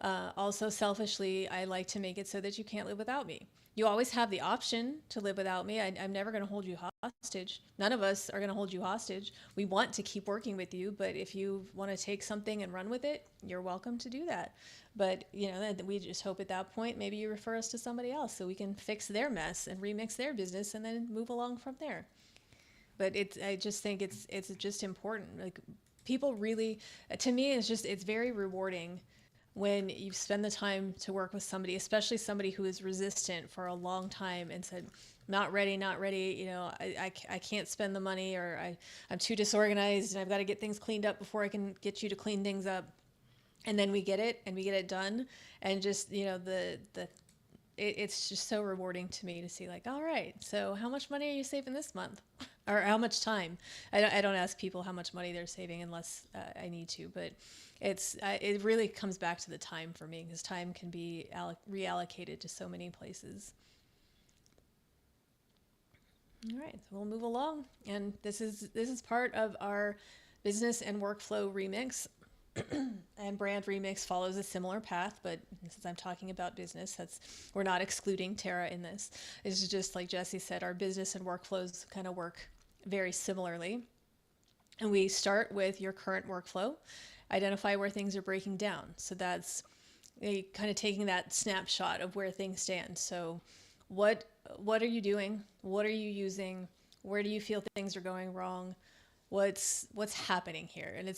Also, selfishly, I like to make it so that you can't live without me. You always have the option to live without me. I'm never going to hold you hostage. None of us are going to hold you hostage. We want to keep working with you, but if you want to take something and run with it, you're welcome to do that. But, we just hope at that point, maybe you refer us to somebody else so we can fix their mess and remix their business and then move along from there. But I just think it's just important. Like, people really, to me, it's very rewarding when you spend the time to work with somebody, especially somebody who is resistant for a long time and said, not ready, I can't spend the money, or I'm too disorganized and I've got to get things cleaned up before I can get you to clean things up. And then we get it done. And just, it's just so rewarding to me to see, like, all right, so how much money are you saving this month? Or how much time? I don't ask people how much money they're saving unless I need to, but it really comes back to the time for me, because time can be reallocated to so many places. All right, so we'll move along, and this is part of our business and workflow remix. And brand remix follows a similar path, but since I'm talking about business, we're not excluding Tara in this. It's just like Jesse said, our business and workflows kind of work very similarly. And we start with your current workflow, identify where things are breaking down. So that's kind of taking that snapshot of where things stand. So what are you doing? What are you using? Where do you feel things are going wrong? What's happening here? And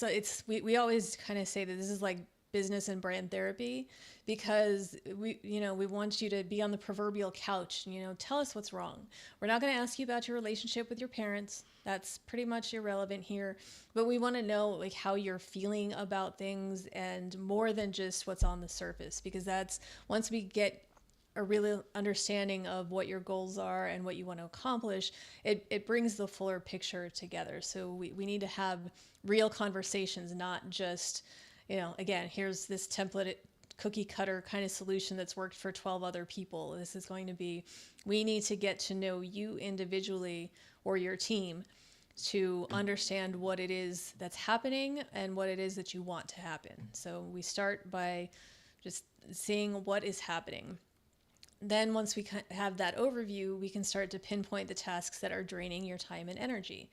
we always kind of say that this is like business and brand therapy, because we want you to be on the proverbial couch and, tell us what's wrong. We're not going to ask you about your relationship with your parents. That's pretty much irrelevant here. But we want to know like how you're feeling about things, and more than just what's on the surface, because that's once we get a real understanding of what your goals are and what you want to accomplish, it brings the fuller picture together. So we need to have real conversations, not just, again, here's this template cookie cutter kind of solution that's worked for 12 other people. This is going to be, we need to get to know you individually or your team to understand what it is that's happening and what it is that you want to happen. So we start by just seeing what is happening. Then once we have that overview, we can start to pinpoint the tasks that are draining your time and energy.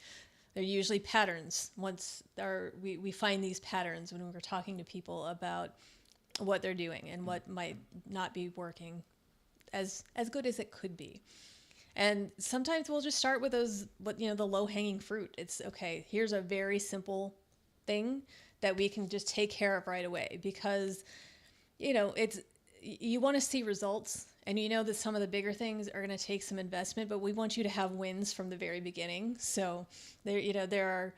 They're usually patterns. We find these patterns when we're talking to people about what they're doing and what might not be working as good as it could be. And sometimes we'll just start with the low-hanging fruit. It's okay, here's a very simple thing that we can just take care of right away, because you want to see results, and that some of the bigger things are going to take some investment, but we want you to have wins from the very beginning. So there are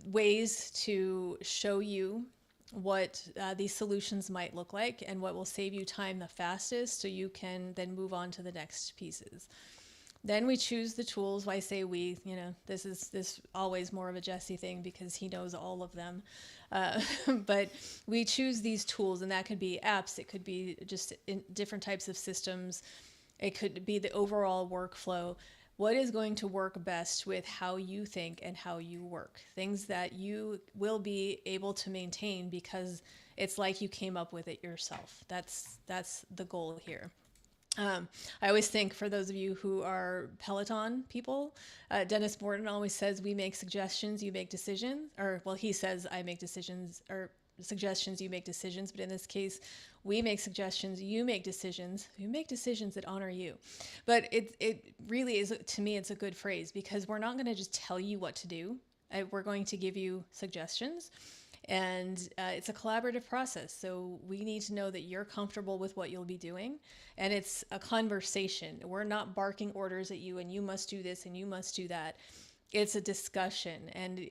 ways to show you what these solutions might look like and what will save you time the fastest, so you can then move on to the next pieces. Then we choose the tools. I say we, this is always more of a Jesse thing because he knows all of them. But we choose these tools, and that could be apps. It could be just in different types of systems. It could be the overall workflow. What is going to work best with how you think and how you work? Things that you will be able to maintain because it's like you came up with it yourself. That's the goal here. I always think, for those of you who are Peloton people, Dennis Morton always says, we make suggestions, you make decisions. Or, well, he says, I make decisions, or suggestions, you make decisions. But in this case, we make suggestions, you make decisions. You make decisions that honor you. But it really is, to me, it's a good phrase, because we're not going to just tell you what to do. We're going to give you suggestions. And it's a collaborative process. So we need to know that you're comfortable with what you'll be doing. And it's a conversation. We're not barking orders at you and you must do this and you must do that. It's a discussion. And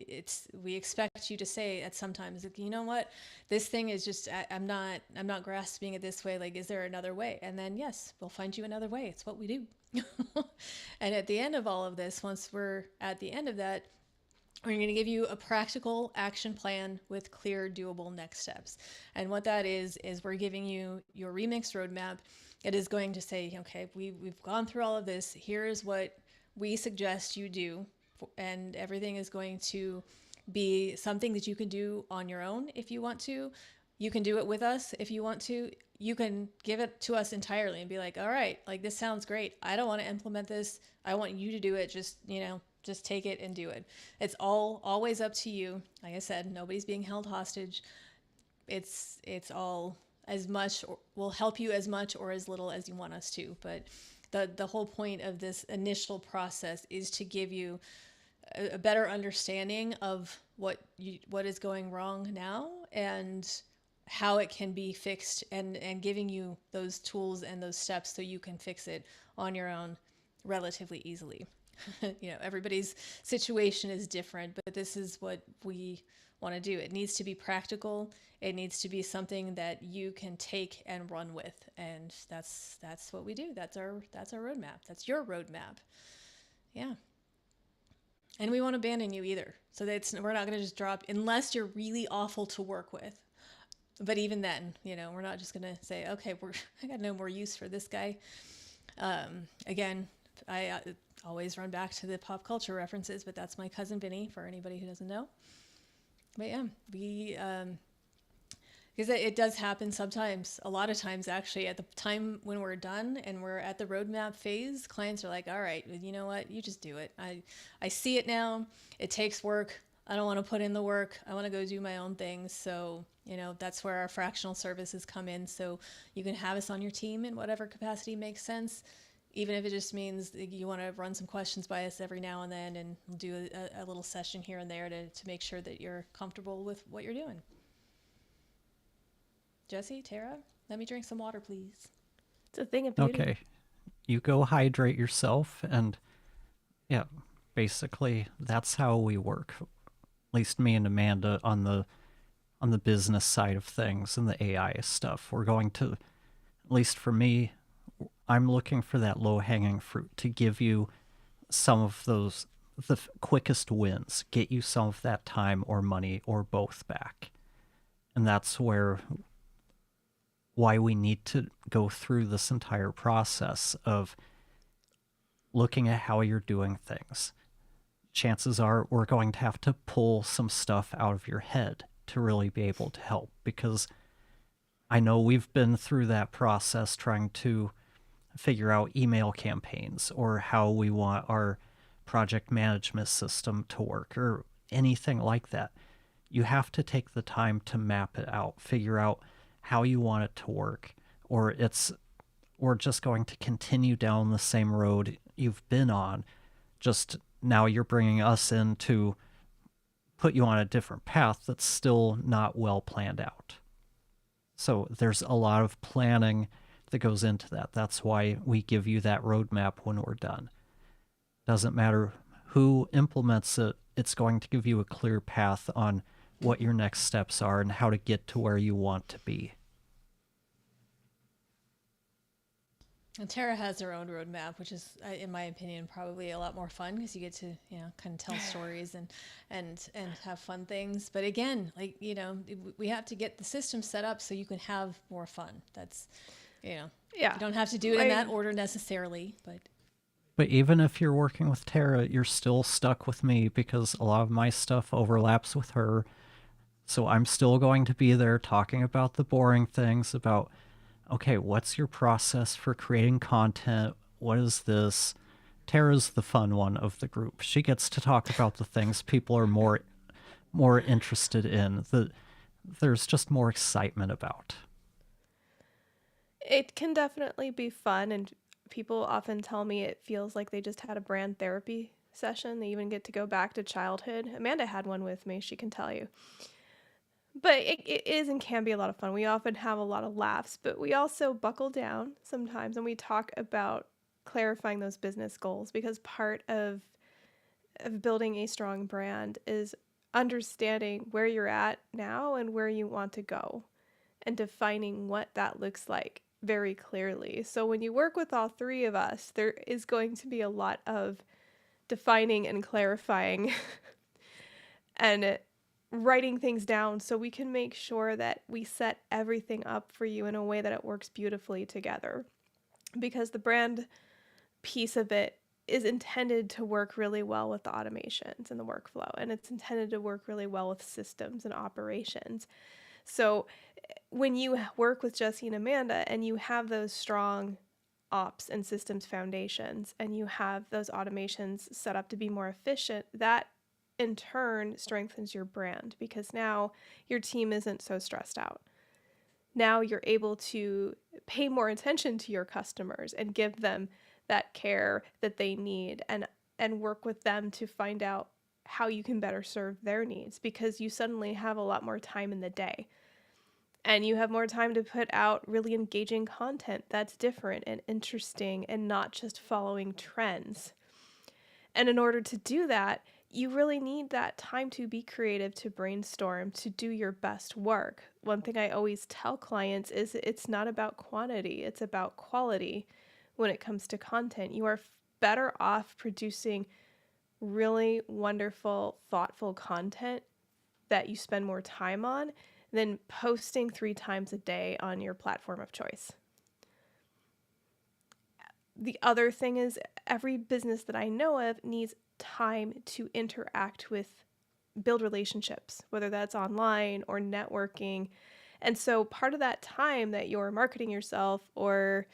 we expect you to say at sometimes, like, you know what, this thing is just, I'm not grasping it this way. Like, is there another way? And then, yes, we'll find you another way. It's what we do. And at the end of all of this, once we're at the end of that, we're going to give you a practical action plan with clear, doable next steps. And what that is we're giving you your remix roadmap. It is going to say, okay, we've gone through all of this. Here's what we suggest you do. And everything is going to be something that you can do on your own if you want to. You can do it with us if you want to. You can give it to us entirely and be like, all right, like, this sounds great. I don't want to implement this. I want you to do it. Just take it and do it. It's always up to you. Like I said, nobody's being held hostage. It's all as much, or will help you as much or as little as you want us to. But the whole point of this initial process is to give you a better understanding of what is going wrong now and how it can be fixed, and giving you those tools and those steps so you can fix it on your own relatively easily. Everybody's situation is different, but this is what we want to do. It needs to be practical. It needs to be something that you can take and run with. And that's what we do. That's our roadmap. That's your roadmap. Yeah. And we won't abandon you either. So we're not going to just drop, unless you're really awful to work with. But even then, we're not just going to say, okay, I got no more use for this guy. Again, I always run back to the pop culture references, but that's my cousin Vinny, for anybody who doesn't know. But yeah, because it does happen sometimes, a lot of times actually, at the time when we're done and we're at the roadmap phase, clients are like, all right, you know what, you just do it. I see it now. It takes work. I don't want to put in the work. I want to go do my own things. So, that's where our fractional services come in. So you can have us on your team in whatever capacity makes sense. Even if it just means you want to run some questions by us every now and then, and do a little session here and there to make sure that you're comfortable with what you're doing. Jesse, Tara, let me drink some water, please. It's a thing of beauty. Okay, you go hydrate yourself, and yeah, basically that's how we work. At least me and Amanda on the business side of things and the AI stuff. We're going to, at least for me, I'm looking for that low hanging fruit to give you some of those the quickest wins, get you some of that time or money or both back. And that's why we need to go through this entire process of looking at how you're doing things. Chances are we're going to have to pull some stuff out of your head to really be able to help, because I know we've been through that process trying to figure out email campaigns or how we want our project management system to work or anything like that. You have to take the time to map it out, figure out how you want it to work, or we're just going to continue down the same road you've been on. Just now you're bringing us in to put you on a different path that's still not well planned out. So there's a lot of planning that goes into that. That's why we give you that roadmap when we're done. Doesn't matter who implements it, it's going to give you a clear path on what your next steps are and how to get to where you want to be. And Tara has her own roadmap, which is, in my opinion, probably a lot more fun because you get to, kind of tell stories and have fun things. But again, we have to get the system set up so you can have more fun. That's, Yeah. you don't have to do it in that order necessarily, But even if you're working with Tara, you're still stuck with me because a lot of my stuff overlaps with her. So I'm still going to be there talking about the boring things, about, okay, what's your process for creating content? What is this? Tara's the fun one of the group. She gets to talk about the things people are more interested in, that there's just more excitement about. It can definitely be fun, and people often tell me it feels like they just had a brand therapy session. They even get to go back to childhood. Amanda had one with me, she can tell you. But it is and can be a lot of fun. We often have a lot of laughs, but we also buckle down sometimes and we talk about clarifying those business goals, because part of building a strong brand is understanding where you're at now and where you want to go and defining what that looks like very clearly. So when you work with all three of us, there is going to be a lot of defining and clarifying and writing things down so we can make sure that we set everything up for you in a way that it works beautifully together. Because the brand piece of it is intended to work really well with the automations and the workflow, and it's intended to work really well with systems and operations. So when you work with Jesse and Amanda and you have those strong ops and systems foundations and you have those automations set up to be more efficient, that in turn strengthens your brand, because now your team isn't so stressed out. Now you're able to pay more attention to your customers and give them that care that they need, and work with them to find out how you can better serve their needs, because you suddenly have a lot more time in the day. And you have more time to put out really engaging content that's different and interesting and not just following trends. And in order to do that, you really need that time to be creative, to brainstorm, to do your best work. One thing I always tell clients is it's not about quantity, it's about quality when it comes to content. You are better off producing really wonderful, thoughtful content that you spend more time on than posting 3 times a day on your platform of choice. The other thing is, every business that I know of needs time to interact with, build relationships, whether that's online or networking. And so part of that time that you're marketing yourself or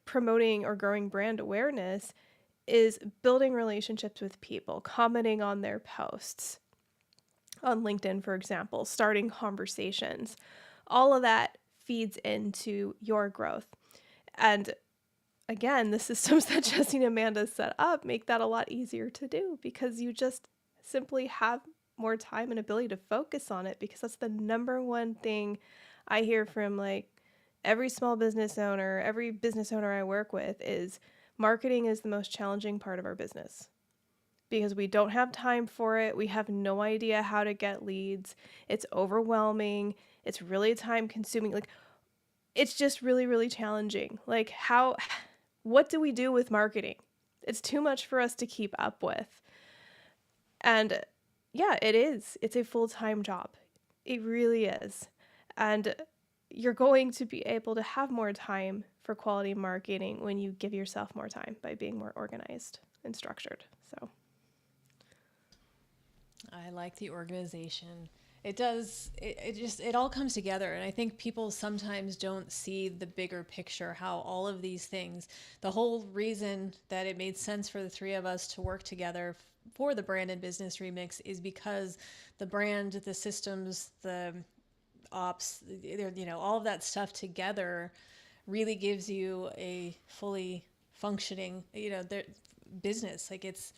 promoting or growing brand awareness is building relationships with people, commenting on their posts on LinkedIn, for example, starting conversations. All of that feeds into your growth. And again, the systems that Jesse and Amanda set up make that a lot easier to do, because you just simply have more time and ability to focus on it, because that's the number one thing I hear from like every small business owner, every business owner I work with is marketing is the most challenging part of our business because we don't have time for it. We have no idea how to get leads. It's overwhelming. It's really time consuming. Like it's just really, really challenging. Like what do we do with marketing? It's too much for us to keep up with. And yeah, it is. It's a full-time job. It really is. And you're going to be able to have more time for quality marketing when you give yourself more time by being more organized and structured. So I like the organization. It does, it all comes together. And I think people sometimes don't see the bigger picture, how all of these things, the whole reason that it made sense for the three of us to work together for the brand and business remix is because the brand, the systems, the ops, all of that stuff together really gives you a fully functioning, business. Like it's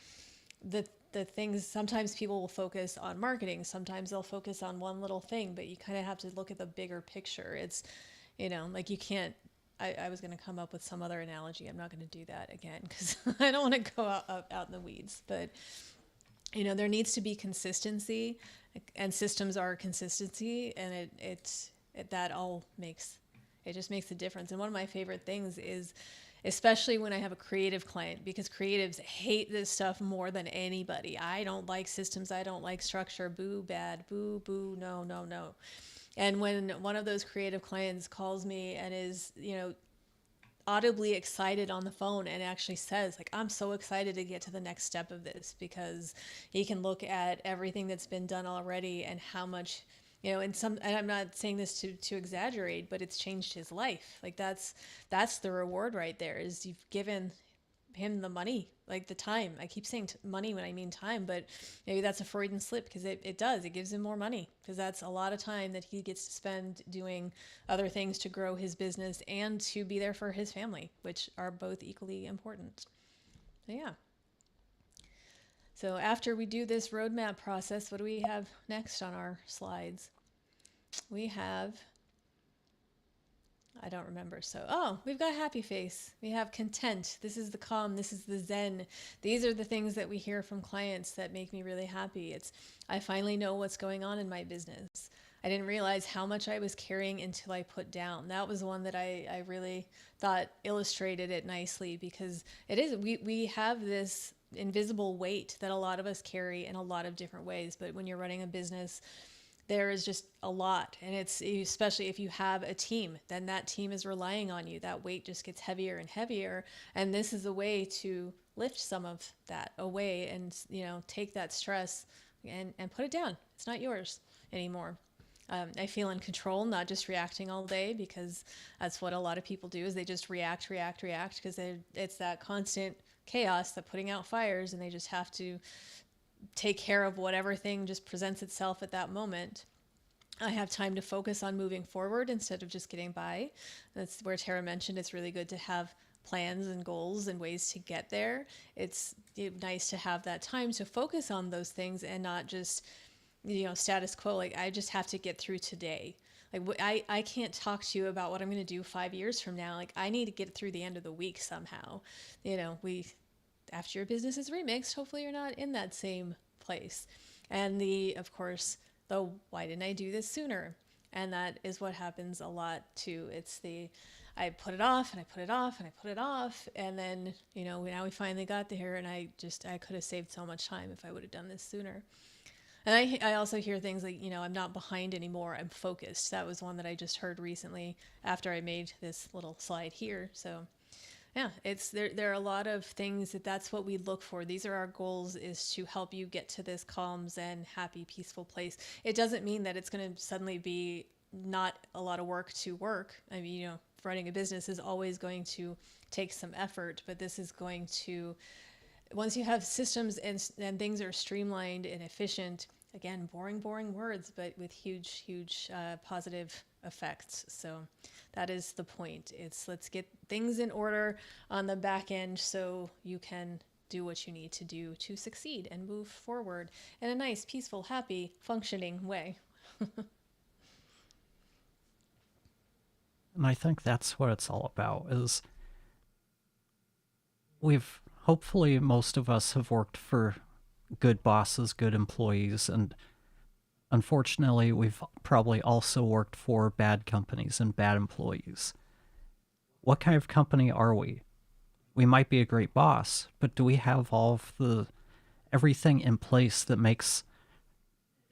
the things, sometimes people will focus on marketing, sometimes they'll focus on one little thing, but you kind of have to look at the bigger picture. It's, like you can't, I was going to come up with some other analogy. I'm not going to do that again because I don't want to go out in the weeds, but there needs to be consistency, and systems are consistency, and that all makes, it just makes a difference. And one of my favorite things is, especially when I have a creative client, because creatives hate this stuff more than anybody. I don't like systems. I don't like structure. Boo, bad. Boo, boo. No, no, no. And when one of those creative clients calls me and is, audibly excited on the phone and actually says, like, I'm so excited to get to the next step of this, because he can look at everything that's been done already and how much, and I'm not saying this to exaggerate, but it's changed his life. Like that's the reward right there, is you've given him the money, like the time. I keep saying money when I mean time, but maybe that's a Freudian slip, because it does. It gives him more money, because that's a lot of time that he gets to spend doing other things to grow his business and to be there for his family, which are both equally important. So yeah. So after we do this roadmap process, what do we have next on our slides? We have, I don't remember. So, we've got happy face. We have content. This is the calm. This is the zen. These are the things that we hear from clients that make me really happy. It's, I finally know what's going on in my business. I didn't realize how much I was carrying until I put down. That was one that I really thought illustrated it nicely, because it is, we have this invisible weight that a lot of us carry in a lot of different ways. But when you're running a business, there is just a lot. And it's, especially if you have a team, then that team is relying on you. That weight just gets heavier and heavier. And this is a way to lift some of that away and, take that stress and put it down. It's not yours anymore. I feel in control, not just reacting all day, because that's what a lot of people do, is they just react, because it's that constant chaos, that putting out fires, and they just have to take care of whatever thing just presents itself at that moment. I have time to focus on moving forward instead of just getting by. That's where Tara mentioned it's really good to have plans and goals and ways to get there. It's nice to have that time to focus on those things and not just, status quo. Like, I just have to get through today. Like, I can't talk to you about what I'm going to do 5 years from now. Like, I need to get through the end of the week somehow. After your business is remixed, hopefully you're not in that same place. And of course, why didn't I do this sooner? And that is what happens a lot too. It's I put it off and I put it off and I put it off. And then, now we finally got there, and I could have saved so much time if I would have done this sooner. And I also hear things like, I'm not behind anymore. I'm focused. That was one that I just heard recently after I made this little slide here. So yeah, there are a lot of things that's what we look for. These are our goals, is to help you get to this calm, zen, happy, peaceful place. It doesn't mean that it's going to suddenly be not a lot of work to work. I mean, running a business is always going to take some effort, but this is going to, once you have systems and things are streamlined and efficient, again, boring words, but with huge positive effects. So that is the point. Let's get things in order on the back end so you can do what you need to do to succeed and move forward in a nice, peaceful, happy, functioning way. And I think that's what it's all about is we've hopefully most of us have worked for good bosses, good employees, and unfortunately we've probably also worked for bad companies and bad employees. What kind of company are we? We might be a great boss, but do we have all of the everything in place that makes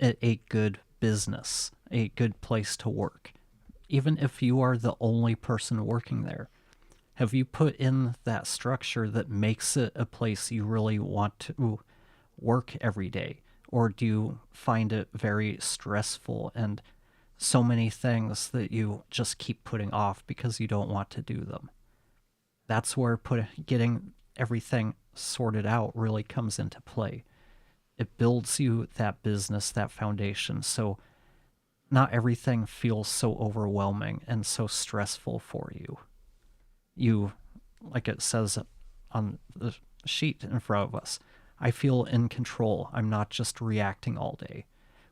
it a good business, a good place to work? Even if you are the only person working there, have you put in that structure that makes it a place you really want to work every day? Or do you find it very stressful and so many things that you just keep putting off because you don't want to do them? That's where getting everything sorted out really comes into play. It builds you that business, that foundation, so not everything feels so overwhelming and so stressful for you. You, like it says on the sheet in front of us, I feel in control. I'm not just reacting all day.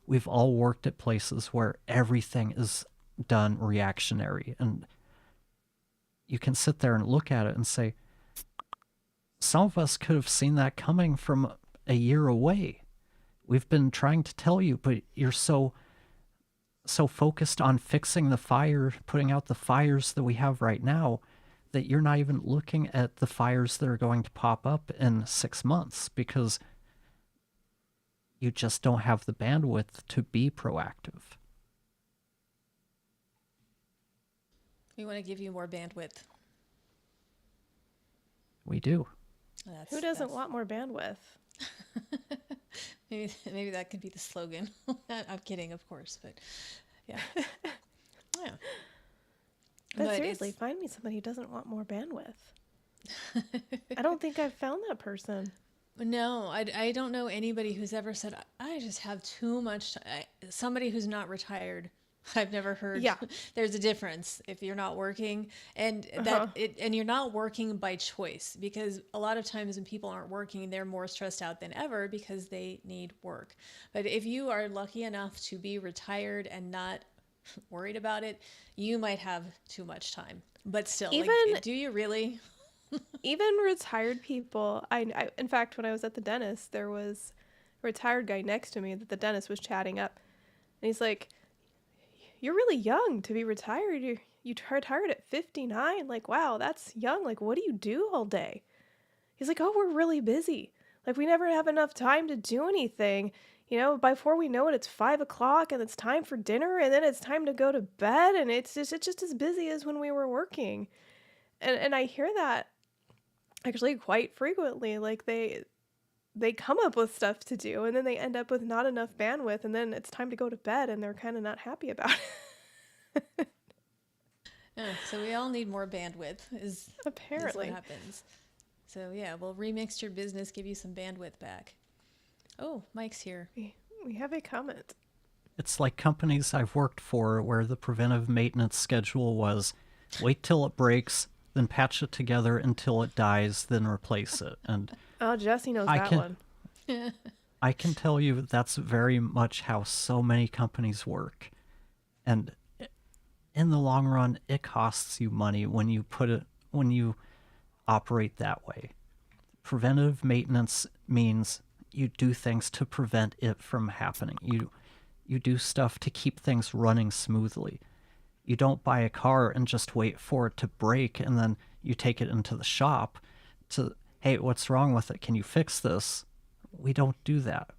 We've all worked at places where everything is done reactionary, and you can sit there and look at it and say, some of us could have seen that coming from a year away. We've been trying to tell you, but you're so focused on fixing the fire, putting out the fires that we have right now, that you're not even looking at the fires that are going to pop up in 6 months because you just don't have the bandwidth to be proactive. We want to give you more bandwidth. We do. Who doesn't want more bandwidth? Maybe that could be the slogan. I'm kidding, of course, but yeah. Yeah. But seriously, find me somebody who doesn't want more bandwidth. I don't think I've found that person. No, I don't know anybody who's ever said, I just have too much somebody who's not retired. I've never heard. Yeah. There's a difference if you're not working and and you're not working by choice, because a lot of times when people aren't working, they're more stressed out than ever because they need work. But if you are lucky enough to be retired and not worried about it, you might have too much time. But still, do you really? Even retired people, I in fact, when I was at the dentist, there was a retired guy next to me that the dentist was chatting up, and he's like, "You're really young to be retired. You retired at 59. Like, wow, that's young. Like, what do you do all day?" He's like, "Oh, we're really busy. Like, we never have enough time to do anything. You know, before we know it, it's 5 o'clock and it's time for dinner, and then it's time to go to bed, and it's just as busy as when we were working." And I hear that actually quite frequently. Like they come up with stuff to do, and then they end up with not enough bandwidth, and then it's time to go to bed, and they're kind of not happy about it. Yeah, so we all need more bandwidth is Apparently. what happens. So yeah, we'll remix your business, give you some bandwidth back. Oh, Mike's here. We have a comment. It's like companies I've worked for where the preventive maintenance schedule was wait till it breaks, then patch it together until it dies, then replace it. And Oh, Jesse knows that one. I can tell you that's very much how so many companies work. And in the long run, it costs you money when you operate that way. Preventive maintenance means you do things to prevent it from happening. You do stuff to keep things running smoothly. You don't buy a car and just wait for it to break and then you take it into the shop to, hey, what's wrong with it? Can you fix this? We don't do that.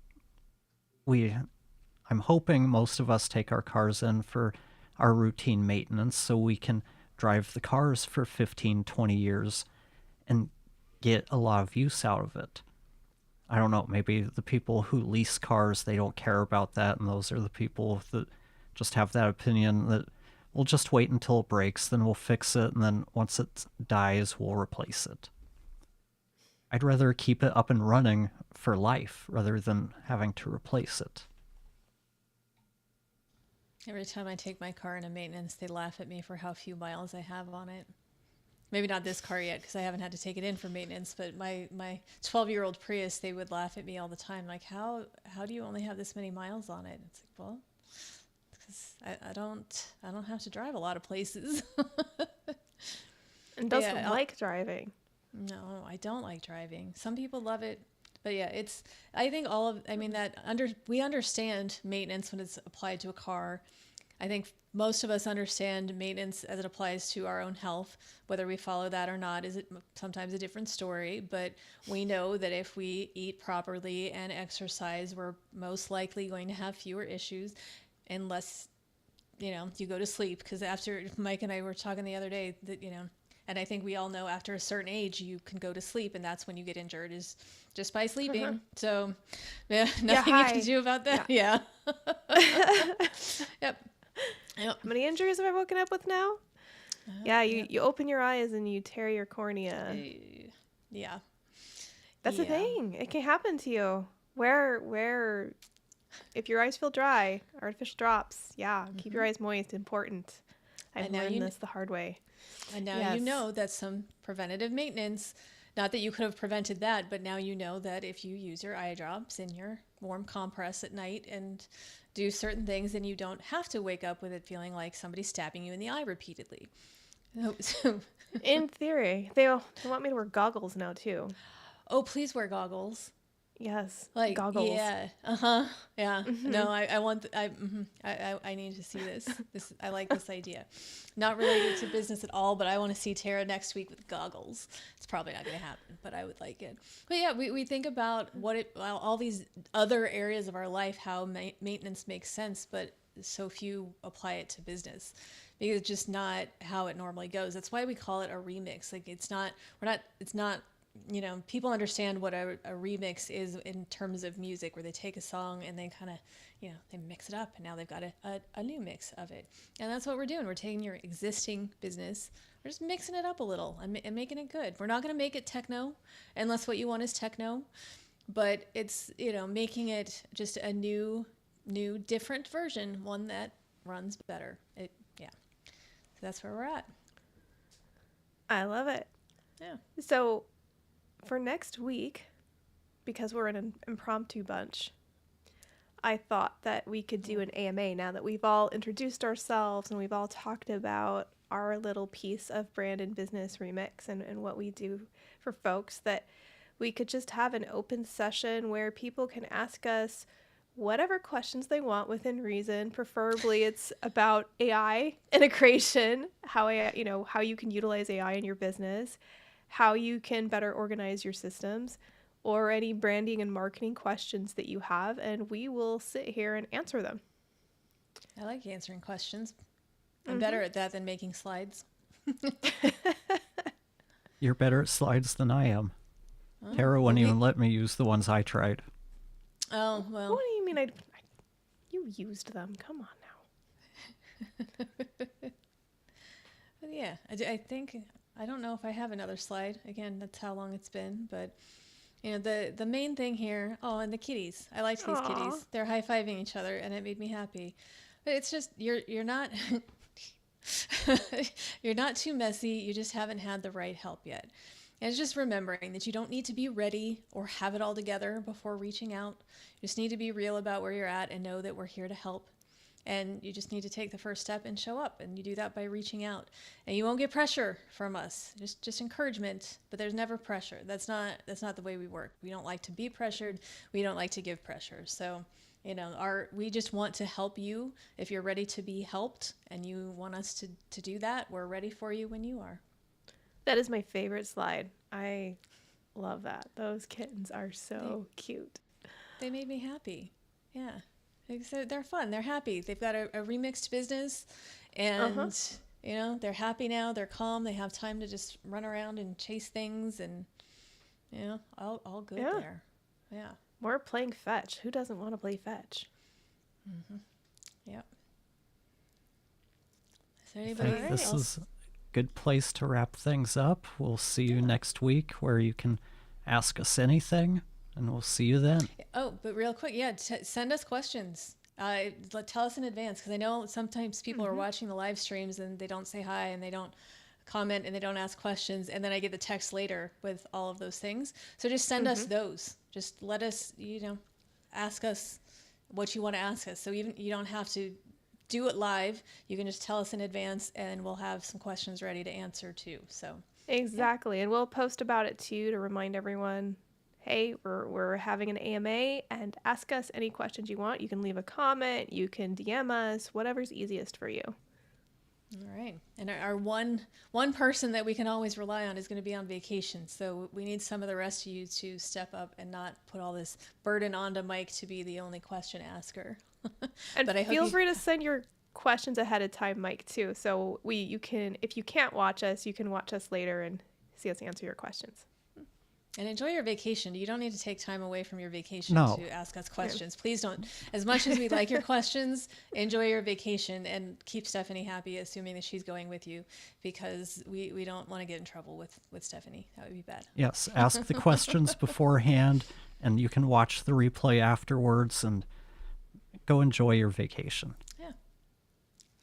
I'm hoping most of us take our cars in for our routine maintenance so we can drive the cars for 15, 20 years and get a lot of use out of it. I don't know, maybe the people who lease cars, they don't care about that, and those are the people that just have that opinion that we'll just wait until it breaks, then we'll fix it, and then once it dies, we'll replace it. I'd rather keep it up and running for life rather than having to replace it. Every time I take my car into maintenance, they laugh at me for how few miles I have on it. Maybe not this car yet because I haven't had to take it in for maintenance, but my 12-year-old Prius, they would laugh at me all the time. Like, how do you only have this many miles on it? It's like, well, because I don't have to drive a lot of places. And But doesn't yeah, like driving. no, I don't like driving. Some people love it, but yeah, I think we understand maintenance when it's applied to a car. I think most of us understand maintenance as it applies to our own health. Whether we follow that or not is sometimes a different story, but we know that if we eat properly and exercise, we're most likely going to have fewer issues unless, you go to sleep. Because after Mike and I were talking the other day that, and I think we all know after a certain age, you can go to sleep, and that's when you get injured is just by sleeping. So, yeah, nothing you can do about that. Yeah. Yep. Yep. How many injuries have I woken up with now? Yeah, you open your eyes and you tear your cornea. Yeah. That's the Yeah. thing. It can happen to you. Where, if your eyes feel dry, artificial drops. Yeah, keep your eyes moist. Important. I've And now learned this the hard way. And now Yes. you know that some preventative maintenance, not that you could have prevented that, but now you know that if you use your eye drops and your warm compress at night and do certain things, then you don't have to wake up with it feeling like somebody's stabbing you in the eye repeatedly. So, In theory, they want me to wear goggles now too. oh, please wear goggles. Yes, Like, goggles. yeah, yeah. No, I want, I need to see this. I like this idea. Not related to business at all, but I want to see Tara next week with goggles. It's probably not going to happen, but I would like it. But yeah, we think about all these other areas of our life, how maintenance makes sense, but so few apply it to business because it's just not how it normally goes. That's why we call it a remix. Like it's not, people understand what a remix is in terms of music, where they take a song and they kind of, they mix it up, and now they've got a new mix of it. And that's what we're doing. We're taking your existing business, we're just mixing it up a little and making it good. We're not going to make it techno unless what you want is techno, but it's, making it just a new, different version, one that runs better. So that's where we're at. I love it. Yeah. So for next week, because we're an impromptu bunch, I thought that we could do an AMA now that we've all introduced ourselves and we've all talked about our little piece of brand and business remix and what we do for folks, that we could just have an open session where people can ask us whatever questions they want within reason. Preferably it's about AI integration, how you can utilize AI in your business, how you can better organize your systems, or any branding and marketing questions that you have, and we will sit here and answer them. I like answering questions. I'm better at that than making slides. You're better at slides than I am. Tara wouldn't even let me use the ones I tried. Oh, well. What do you mean you used them? Come on now. But yeah, I think, I don't know if I have another slide. Again, that's how long it's been. But, the main thing here, and the kitties. I liked these kitties. They're high-fiving each other, and it made me happy. But it's just, you're not... You're not too messy. You just haven't had the right help yet. And it's just remembering that you don't need to be ready or have it all together before reaching out. You just need to be real about where you're at and know that we're here to help. And you just need to take the first step and show up. And you do that by reaching out. And you won't get pressure from us. Just encouragement, but there's never pressure. That's not the way we work. We don't like to be pressured. We don't like to give pressure. So, we just want to help you. If you're ready to be helped and you want us to do that, we're ready for you when you are. That is my favorite slide. I love that. Those kittens are so cute. They made me happy. Yeah. They're fun. They're happy. They've got a remixed business and, they're happy now. They're calm. They have time to just run around and chase things and, all good there. Yeah. We're playing fetch. Who doesn't want to play fetch? Mm-hmm. Yep. Is there I anybody think this else? is a good place to wrap things up. We'll see you next week where you can ask us anything, and we'll see you then. Oh, but real quick, send us questions. Tell us in advance, because I know sometimes people are watching the live streams and they don't say hi and they don't comment and they don't ask questions, and then I get the text later with all of those things. So just send us those. Just let us, ask us what you want to ask us. So even you don't have to do it live, you can just tell us in advance and we'll have some questions ready to answer too. So Exactly. And we'll post about it too to remind everyone, hey, we're having an AMA, and ask us any questions you want. You can leave a comment, you can DM us, whatever's easiest for you. all right. And our one person that we can always rely on is going to be on vacation. So we need some of the rest of you to step up and not put all this burden onto Mike to be the only question asker. And But I hope feel you- free to send your questions ahead of time, Mike, too. So you can, if you can't watch us, you can watch us later and see us answer your questions. And enjoy your vacation. You don't need to take time away from your vacation No. to ask us questions. Please don't. As much as we like your questions, enjoy your vacation and keep Stephanie happy, assuming that she's going with you, because we don't want to get in trouble with Stephanie. That would be bad. Yes, ask the questions beforehand, and you can watch the replay afterwards and go enjoy your vacation. Yeah.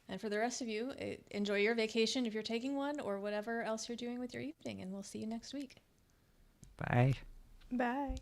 And for the rest of you, enjoy your vacation if you're taking one, or whatever else you're doing with your evening. And we'll see you next week. Bye. Bye.